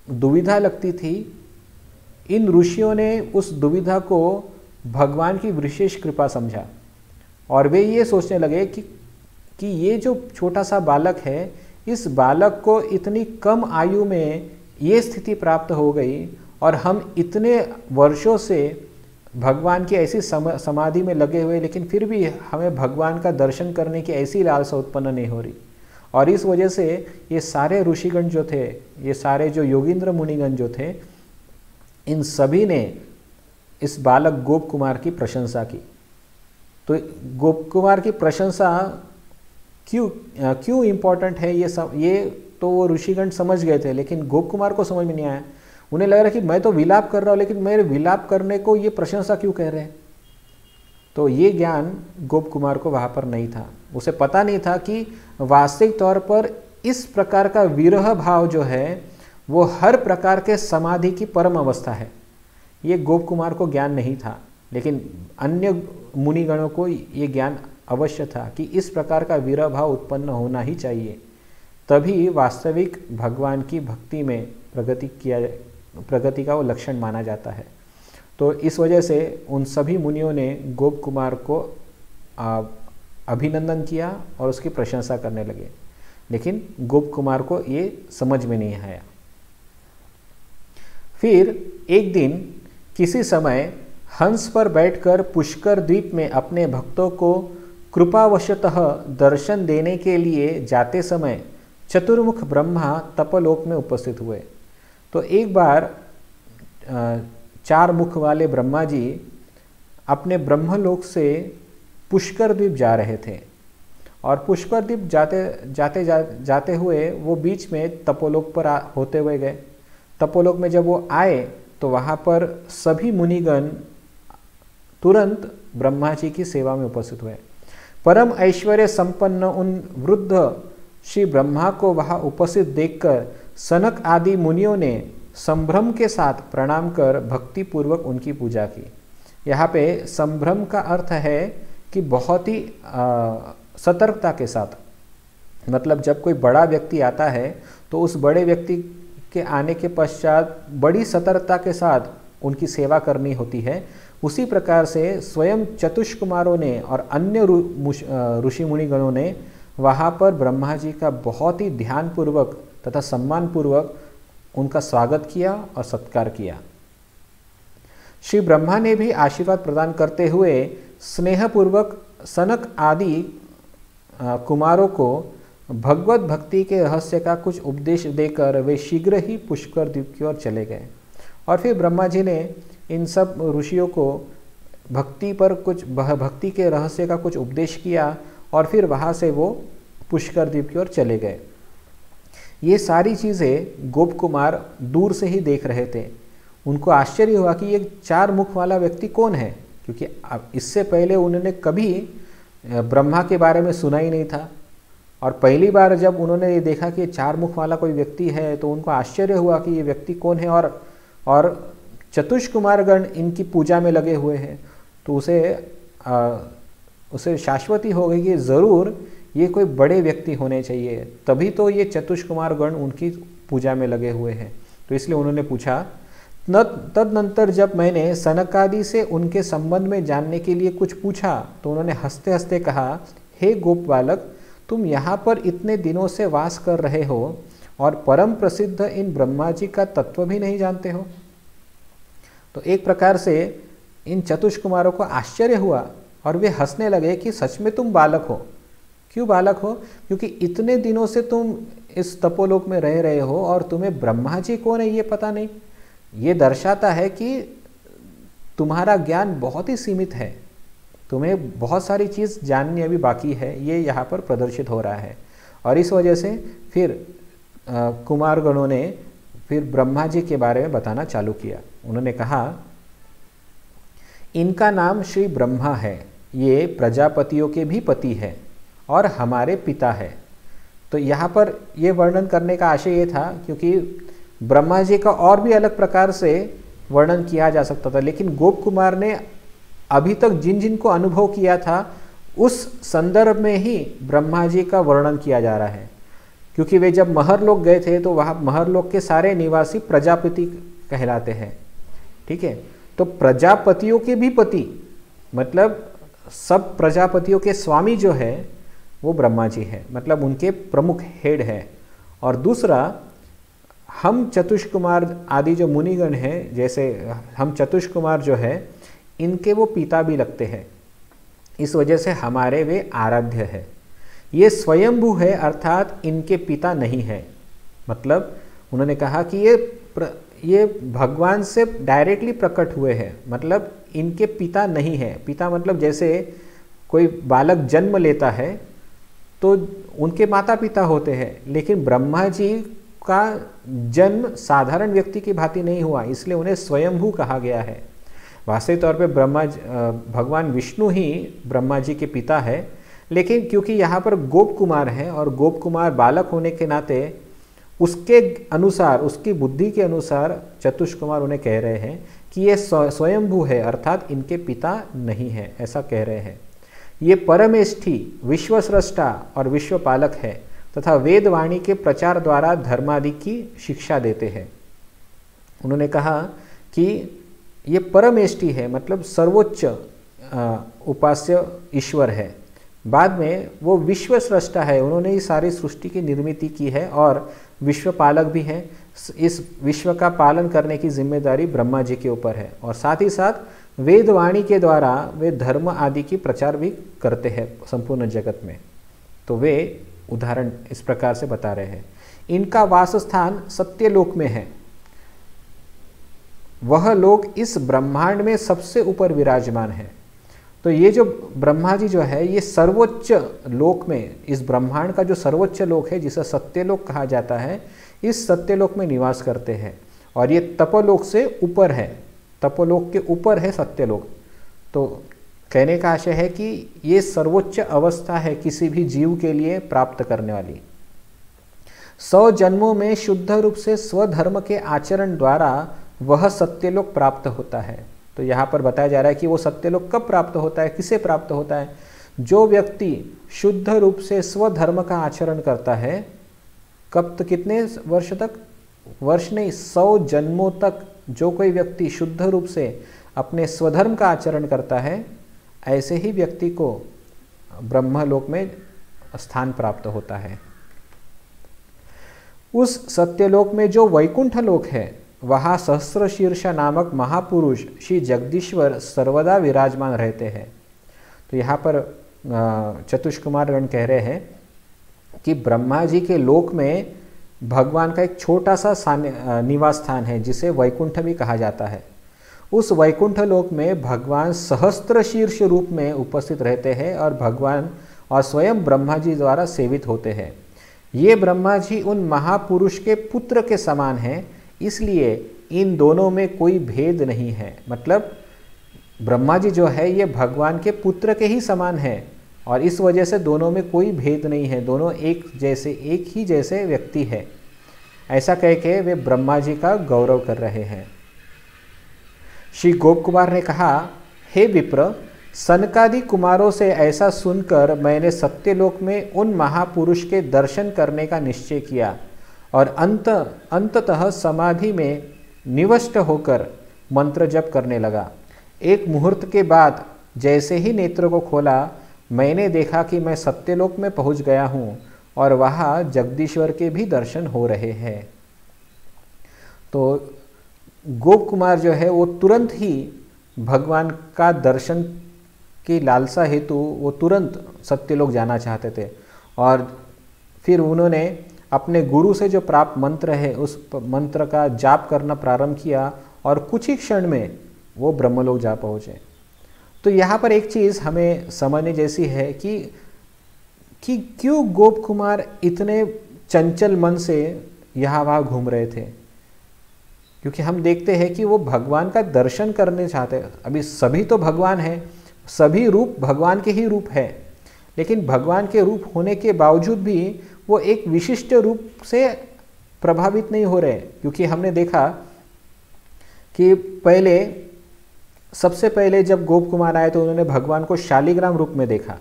दुविधा लगती थी, इन ऋषियों ने उस दुविधा को भगवान की विशेष कृपा समझा, और वे ये सोचने लगे कि ये जो छोटा सा बालक है, इस बालक को इतनी कम आयु में ये स्थिति प्राप्त हो गई, और हम इतने वर्षों से भगवान की ऐसी समाधि में लगे हुए, लेकिन फिर भी हमें भगवान का दर्शन करने की ऐसी लालसा उत्पन्न नहीं हो रही। और इस वजह से ये सारे ऋषिगण जो थे, ये सारे जो योगींद्र मुनिगण जो थे, इन सभी ने इस बालक गोप कुमार की प्रशंसा की। तो गोप कुमार की प्रशंसा क्यों इम्पोर्टेंट है, ये तो वो ऋषिगण समझ गए थे, लेकिन गोप कुमार को समझ में नहीं आया। उन्हें लग रहा कि मैं तो विलाप कर रहा हूँ, लेकिन मेरे विलाप करने को ये प्रशंसा क्यों कह रहे हैं। तो ये ज्ञान गोप कुमार को वहाँ पर नहीं था। उसे पता नहीं था कि वास्तविक तौर पर इस प्रकार का विरह भाव जो है वो हर प्रकार के समाधि की परम अवस्था है। ये गोप कुमार को ज्ञान नहीं था, लेकिन अन्य मुनिगणों को ये ज्ञान अवश्य था कि इस प्रकार का विरह भाव उत्पन्न होना ही चाहिए, तभी वास्तविक भगवान की भक्ति में प्रगति का वो लक्षण माना जाता है। तो इस वजह से उन सभी मुनियों ने गोप कुमार को अभिनंदन किया और उसकी प्रशंसा करने लगे, लेकिन गोप कुमार को ये समझ में नहीं आया। फिर एक दिन किसी समय हंस पर बैठकर पुष्कर द्वीप में अपने भक्तों को कृपावशतः दर्शन देने के लिए जाते समय चतुर्मुख ब्रह्मा तपलोक में उपस्थित हुए। तो एक बार 4 मुख वाले ब्रह्मा जी अपने ब्रह्मलोक से पुष्कर द्वीप जा रहे थे, और पुष्कर द्वीप जाते हुए वो बीच में तपोलोक पर होते हुए गए। तपोलोक में जब वो आए तो वहाँ पर सभी मुनिगण तुरंत ब्रह्मा जी की सेवा में उपस्थित हुए। परम ऐश्वर्य संपन्न उन वृद्ध श्री ब्रह्मा को वहाँ उपस्थित देखकर सनक आदि मुनियों ने संभ्रम के साथ प्रणाम कर भक्ति पूर्वक उनकी पूजा की। यहाँ पे संभ्रम का अर्थ है कि बहुत ही सतर्कता के साथ, मतलब जब कोई बड़ा व्यक्ति आता है तो उस बड़े व्यक्ति के आने के पश्चात बड़ी सतर्कता के साथ उनकी सेवा करनी होती है। उसी प्रकार से स्वयं चतुष कुमारों ने और अन्य ऋषि मुनिगणों ने वहाँ पर ब्रह्मा जी का बहुत ही ध्यानपूर्वक तथा सम्मानपूर्वक उनका स्वागत किया और सत्कार किया। श्री ब्रह्मा ने भी आशीर्वाद प्रदान करते हुए स्नेहपूर्वक सनक आदि कुमारों को भगवत भक्ति के रहस्य का कुछ उपदेश देकर वे शीघ्र ही पुष्कर द्वीप की ओर चले गए। और फिर ब्रह्मा जी ने इन सब ऋषियों को भक्ति पर कुछ भक्ति के रहस्य का कुछ उपदेश किया और फिर वहाँ से वो पुष्कर द्वीप की ओर चले गए। ये सारी चीज़ें गोप कुमार दूर से ही देख रहे थे। उनको आश्चर्य हुआ कि ये 4 मुख वाला व्यक्ति कौन है, क्योंकि इससे पहले उन्होंने कभी ब्रह्मा के बारे में सुना ही नहीं था। और पहली बार जब उन्होंने ये देखा कि 4 मुख वाला कोई व्यक्ति है तो उनको आश्चर्य हुआ कि ये व्यक्ति कौन है। और चतुष्कुमारगण इनकी पूजा में लगे हुए हैं, तो उसे शाश्वती हो गई कि ज़रूर ये कोई बड़े व्यक्ति होने चाहिए, तभी तो ये चतुष्कुमारगण उनकी पूजा में लगे हुए हैं। तो इसलिए उन्होंने पूछा। तदनंतर जब मैंने सनकादि से उनके संबंध में जानने के लिए कुछ पूछा तो उन्होंने हंसते हंसते कहा, हे गोप बालक, तुम यहाँ पर इतने दिनों से वास कर रहे हो और परम प्रसिद्ध इन ब्रह्मा जी का तत्व भी नहीं जानते हो। तो एक प्रकार से इन चतुष्कुमारों को आश्चर्य हुआ और वे हंसने लगे कि सच में तुम बालक हो। क्यों बालक हो? क्योंकि इतने दिनों से तुम इस तपोलोक में रह रहे हो और तुम्हें ब्रह्मा जी कौन है ये पता नहीं। ये दर्शाता है कि तुम्हारा ज्ञान बहुत ही सीमित है, तुम्हें बहुत सारी चीज़ जाननी अभी बाकी है, ये यहाँ पर प्रदर्शित हो रहा है। और इस वजह से फिर कुमारगणों ने फिर ब्रह्मा जी के बारे में बताना चालू किया। उन्होंने कहा, इनका नाम श्री ब्रह्मा है, ये प्रजापतियों के भी पति है और हमारे पिता है। तो यहाँ पर ये वर्णन करने का आशय ये था क्योंकि ब्रह्मा जी का और भी अलग प्रकार से वर्णन किया जा सकता था, लेकिन गोप कुमार ने अभी तक जिन जिन को अनुभव किया था उस संदर्भ में ही ब्रह्मा जी का वर्णन किया जा रहा है। क्योंकि वे जब महरलोक गए थे तो वहाँ महरलोक के सारे निवासी प्रजापति कहलाते हैं। ठीक है, तो प्रजापतियों के भी पति, मतलब सब प्रजापतियों के स्वामी जो है वो ब्रह्मा जी है, मतलब उनके प्रमुख हेड है। और दूसरा, हम चतुष्कुमार आदि जो मुनिगण हैं, जैसे हम चतुष्कुमार जो है इनके वो पिता भी लगते हैं, इस वजह से हमारे वे आराध्य है। ये स्वयंभू है अर्थात इनके पिता नहीं है। मतलब उन्होंने कहा कि ये भगवान से डायरेक्टली प्रकट हुए हैं, मतलब इनके पिता नहीं है। पिता मतलब जैसे कोई बालक जन्म लेता है तो उनके माता पिता होते हैं, लेकिन ब्रह्मा जी का जन्म साधारण व्यक्ति की भांति नहीं हुआ, इसलिए उन्हें स्वयंभू कहा गया है। वास्तविक तौर पे भगवान विष्णु ही ब्रह्मा जी के पिता है, लेकिन क्योंकि यहाँ पर गोप कुमार है और गोप कुमार बालक होने के नाते उसके अनुसार, उसकी बुद्धि के अनुसार चतुष्कुमार उन्हें कह रहे हैं कि ये स्वयंभू है अर्थात इनके पिता नहीं है, ऐसा कह रहे हैं। ये परमेष्ठी, विश्वस्रष्टा और विश्वपालक है तथा वेदवाणी के प्रचार द्वारा धर्मादि की शिक्षा देते हैं। उन्होंने कहा कि ये परमेष्ठी है, मतलब सर्वोच्च उपास्य ईश्वर है। बाद में वो विश्व सृष्टा है, उन्होंने ही सारी सृष्टि की निर्मिति की है और विश्वपालक भी है। इस विश्व का पालन करने की जिम्मेदारी ब्रह्मा जी के ऊपर है और साथ ही साथ वेदवाणी के द्वारा वे धर्म आदि की प्रचार भी करते हैं संपूर्ण जगत में। तो वे उदाहरण इस प्रकार से बता रहे हैं। इनका वासस्थान सत्यलोक में है, वह लोक इस ब्रह्मांड में सबसे ऊपर विराजमान है। तो ये जो ब्रह्मा जी जो है ये सर्वोच्च लोक में, इस ब्रह्मांड का जो सर्वोच्च लोक है जिसे सत्यलोक कहा जाता है, इस सत्यलोक में निवास करते हैं और ये तपोलोक से ऊपर है, तपोलोक के ऊपर है सत्यलोक। तो कहने का आशय है कि ये सर्वोच्च अवस्था है किसी भी जीव के लिए प्राप्त करने वाली। 100 जन्मों में शुद्ध रूप से स्वधर्म के आचरण द्वारा वह सत्यलोक प्राप्त होता है। तो यहाँ पर बताया जा रहा है कि वो सत्यलोक कब प्राप्त होता है, किसे प्राप्त होता है? जो व्यक्ति शुद्ध रूप से स्वधर्म का आचरण करता है। कब तक, कितने वर्ष तक? वर्ष नहीं, 100 जन्मों तक जो कोई व्यक्ति शुद्ध रूप से अपने स्वधर्म का आचरण करता है, ऐसे ही व्यक्ति को ब्रह्मलोक में स्थान प्राप्त होता है। उस सत्यलोक में जो वैकुंठ लोक है वहाँ सहस्रशीर्ष नामक महापुरुष श्री जगदीश्वर सर्वदा विराजमान रहते हैं। तो यहाँ पर चतुष्कुमारगण कह रहे हैं कि ब्रह्मा जी के लोक में भगवान का एक छोटा सा निवास स्थान है जिसे वैकुंठ भी कहा जाता है। उस वैकुंठ लोक में भगवान सहस्त्र शीर्ष रूप में उपस्थित रहते हैं और भगवान और स्वयं ब्रह्मा जी द्वारा सेवित होते हैं। ये ब्रह्मा जी उन महापुरुष के पुत्र के समान हैं, इसलिए इन दोनों में कोई भेद नहीं है। मतलब ब्रह्मा जी जो है ये भगवान के पुत्र के ही समान है और इस वजह से दोनों में कोई भेद नहीं है, दोनों एक ही जैसे व्यक्ति है। ऐसा कह के वे ब्रह्मा जी का गौरव कर रहे हैं। श्री गोप कुमार ने कहा, हे विप्र, सनकादि कुमारों से ऐसा सुनकर मैंने सत्यलोक में उन महापुरुष के दर्शन करने का निश्चय किया और अंततः समाधि में निवष्ट होकर मंत्र जप करने लगा। एक मुहूर्त के बाद जैसे ही नेत्रों को खोला, मैंने देखा कि मैं सत्यलोक में पहुंच गया हूँ और वहाँ जगदीश्वर के भी दर्शन हो रहे हैं। तो गोप कुमार जो है वो तुरंत ही भगवान का दर्शन की लालसा हेतु वो तुरंत सत्यलोक जाना चाहते थे और फिर उन्होंने अपने गुरु से जो प्राप्त मंत्र है उस मंत्र का जाप करना प्रारंभ किया और कुछ ही क्षण में वो ब्रह्मलोक जा पहुँचे। तो यहाँ पर एक चीज़ हमें समझने जैसी है कि क्यों गोप कुमार इतने चंचल मन से यहाँ वहाँ घूम रहे थे, क्योंकि हम देखते हैं कि वो भगवान का दर्शन करने चाहते हैं। अभी सभी तो भगवान हैं, सभी रूप भगवान के ही रूप है, लेकिन भगवान के रूप होने के बावजूद भी वो एक विशिष्ट रूप से प्रभावित नहीं हो रहे, क्योंकि हमने देखा कि सबसे पहले जब गोप कुमार आए तो उन्होंने भगवान को शालिग्राम रूप में देखा,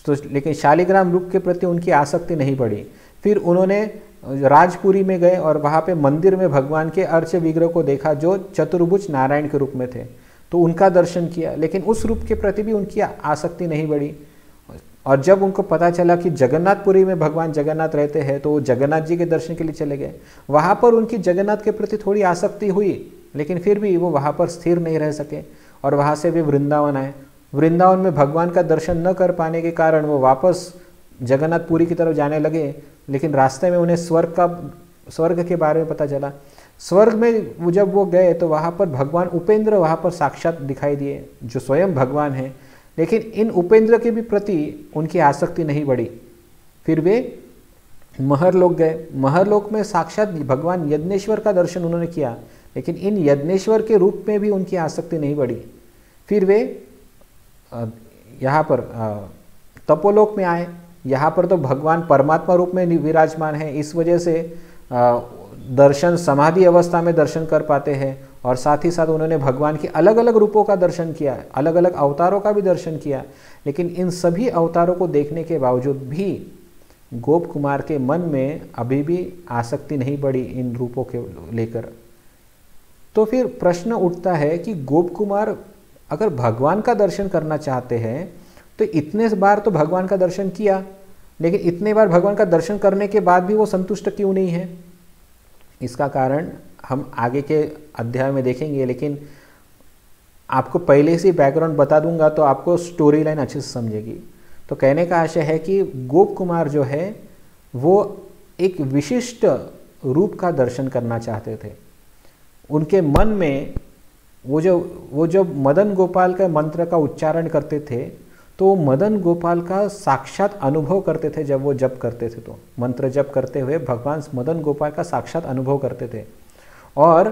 तो लेकिन शालिग्राम रूप के प्रति उनकी आसक्ति नहीं बढ़ी। फिर उन्होंने राजपुरी में गए और वहाँ पे मंदिर में भगवान के अर्च विग्रह को देखा जो चतुर्भुज नारायण के रूप में थे, तो उनका दर्शन किया, लेकिन उस रूप के प्रति भी उनकी आसक्ति नहीं बढ़ी। और जब उनको पता चला कि जगन्नाथपुरी में भगवान जगन्नाथ रहते हैं तो वो जगन्नाथ जी के दर्शन के लिए चले गए। वहाँ पर उनकी जगन्नाथ के प्रति थोड़ी आसक्ति हुई, लेकिन फिर भी वो वहाँ पर स्थिर नहीं रह सके और वहाँ से वे वृंदावन आए। वृंदावन में भगवान का दर्शन न कर पाने के कारण वो वापस जगन्नाथपुरी की तरफ जाने लगे, लेकिन रास्ते में उन्हें स्वर्ग के बारे में पता चला। स्वर्ग में जब वो गए तो वहाँ पर भगवान उपेंद्र वहाँ पर साक्षात दिखाई दिए जो स्वयं भगवान हैं, लेकिन इन उपेंद्र के भी प्रति उनकी आसक्ति नहीं बढ़ी। फिर वे महरलोक गए। महरलोक में साक्षात भगवान यज्ञेश्वर का दर्शन उन्होंने किया, लेकिन इन यज्ञेश्वर के रूप में भी उनकी आसक्ति नहीं बढ़ी। फिर वे यहाँ पर तपोलोक में आए। यहाँ पर तो भगवान परमात्मा रूप में विराजमान है, इस वजह से दर्शन समाधि अवस्था में दर्शन कर पाते हैं और साथ ही साथ उन्होंने भगवान के अलग अलग रूपों का दर्शन किया, अलग अलग अवतारों का भी दर्शन किया। लेकिन इन सभी अवतारों को देखने के बावजूद भी गोप कुमार के मन में अभी भी आसक्ति नहीं बढ़ी इन रूपों के लेकर। तो फिर प्रश्न उठता है कि गोप कुमार अगर भगवान का दर्शन करना चाहते हैं तो इतने बार तो भगवान का दर्शन किया, लेकिन इतने बार भगवान का दर्शन करने के बाद भी वो संतुष्ट क्यों नहीं है? इसका कारण हम आगे के अध्याय में देखेंगे, लेकिन आपको पहले से बैकग्राउंड बता दूंगा तो आपको स्टोरी लाइन अच्छे से समझेगी। तो कहने का आशय है कि गोप कुमार जो है वो एक विशिष्ट रूप का दर्शन करना चाहते थे। उनके मन में वो जो मदन गोपाल का मंत्र का उच्चारण करते थे तो वो मदन गोपाल का साक्षात अनुभव करते थे। जब वो जप करते थे तो मंत्र जप करते हुए भगवान मदन गोपाल का साक्षात अनुभव करते थे और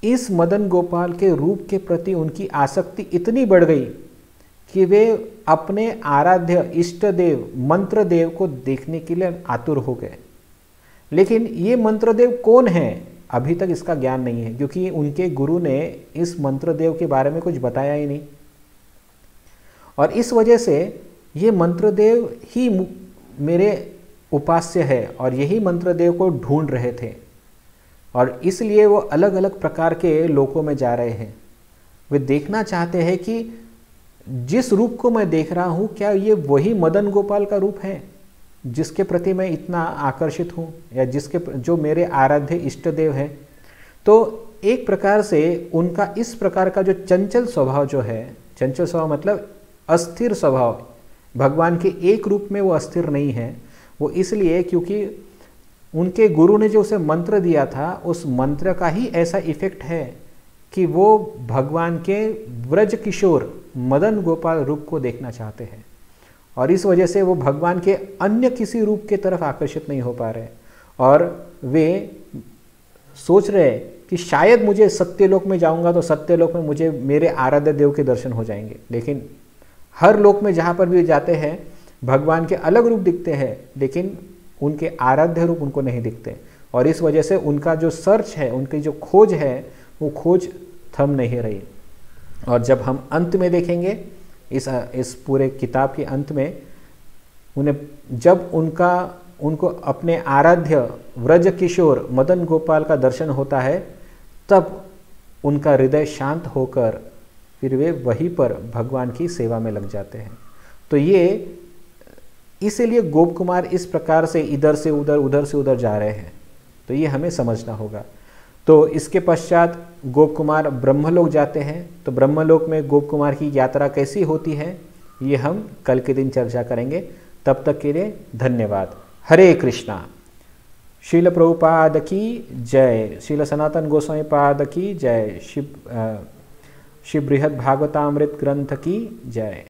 इस मदन गोपाल के रूप के प्रति उनकी आसक्ति इतनी बढ़ गई कि वे अपने आराध्य इष्ट देव मंत्र देव को देखने के लिए आतुर हो गए। लेकिन ये मंत्र देव कौन है अभी तक इसका ज्ञान नहीं है, क्योंकि उनके गुरु ने इस मंत्र देव के बारे में कुछ बताया ही नहीं। और इस वजह से ये मंत्रदेव ही मेरे उपास्य है और यही मंत्रदेव को ढूंढ रहे थे और इसलिए वो अलग अलग प्रकार के लोकों में जा रहे हैं। वे देखना चाहते हैं कि जिस रूप को मैं देख रहा हूँ क्या ये वही मदन गोपाल का रूप है जिसके प्रति मैं इतना आकर्षित हूँ या जो मेरे आराध्य इष्ट देव है। तो एक प्रकार से उनका इस प्रकार का जो चंचल स्वभाव जो है, चंचल स्वभाव मतलब अस्थिर स्वभाव, भगवान के एक रूप में वो अस्थिर नहीं है। वो इसलिए क्योंकि उनके गुरु ने जो उसे मंत्र दिया था उस मंत्र का ही ऐसा इफेक्ट है कि वो भगवान के व्रज किशोर मदन गोपाल रूप को देखना चाहते हैं, और इस वजह से वो भगवान के अन्य किसी रूप के तरफ आकर्षित नहीं हो पा रहे, और वे सोच रहे कि शायद मुझे सत्यलोक में जाऊंगा तो सत्यलोक में मुझे मेरे आराध्य देव के दर्शन हो जाएंगे। लेकिन हर लोक में जहाँ पर भी जाते हैं भगवान के अलग रूप दिखते हैं, लेकिन उनके आराध्य रूप उनको नहीं दिखते, और इस वजह से उनका जो सर्च है, उनकी जो खोज है, वो खोज थम नहीं रही। और जब हम अंत में देखेंगे इस पूरे किताब के अंत में, उन्हें जब उनको अपने आराध्य व्रज किशोर मदन गोपाल का दर्शन होता है, तब उनका हृदय शांत होकर फिर वे वहीं पर भगवान की सेवा में लग जाते हैं। तो ये इसीलिए गोप कुमार इस प्रकार से इधर से उधर, उधर से उधर जा रहे हैं, तो ये हमें समझना होगा। तो इसके पश्चात गोप कुमार ब्रह्मलोक जाते हैं। तो ब्रह्मलोक में गोप कुमार की यात्रा कैसी होती है, ये हम कल के दिन चर्चा करेंगे। तब तक के लिए धन्यवाद। हरे कृष्णा। श्रील प्रभुपाद की जय, श्रील सनातन गोस्वामी पाद की जय, शिव बृहद भागवतामृत ग्रंथ की जय।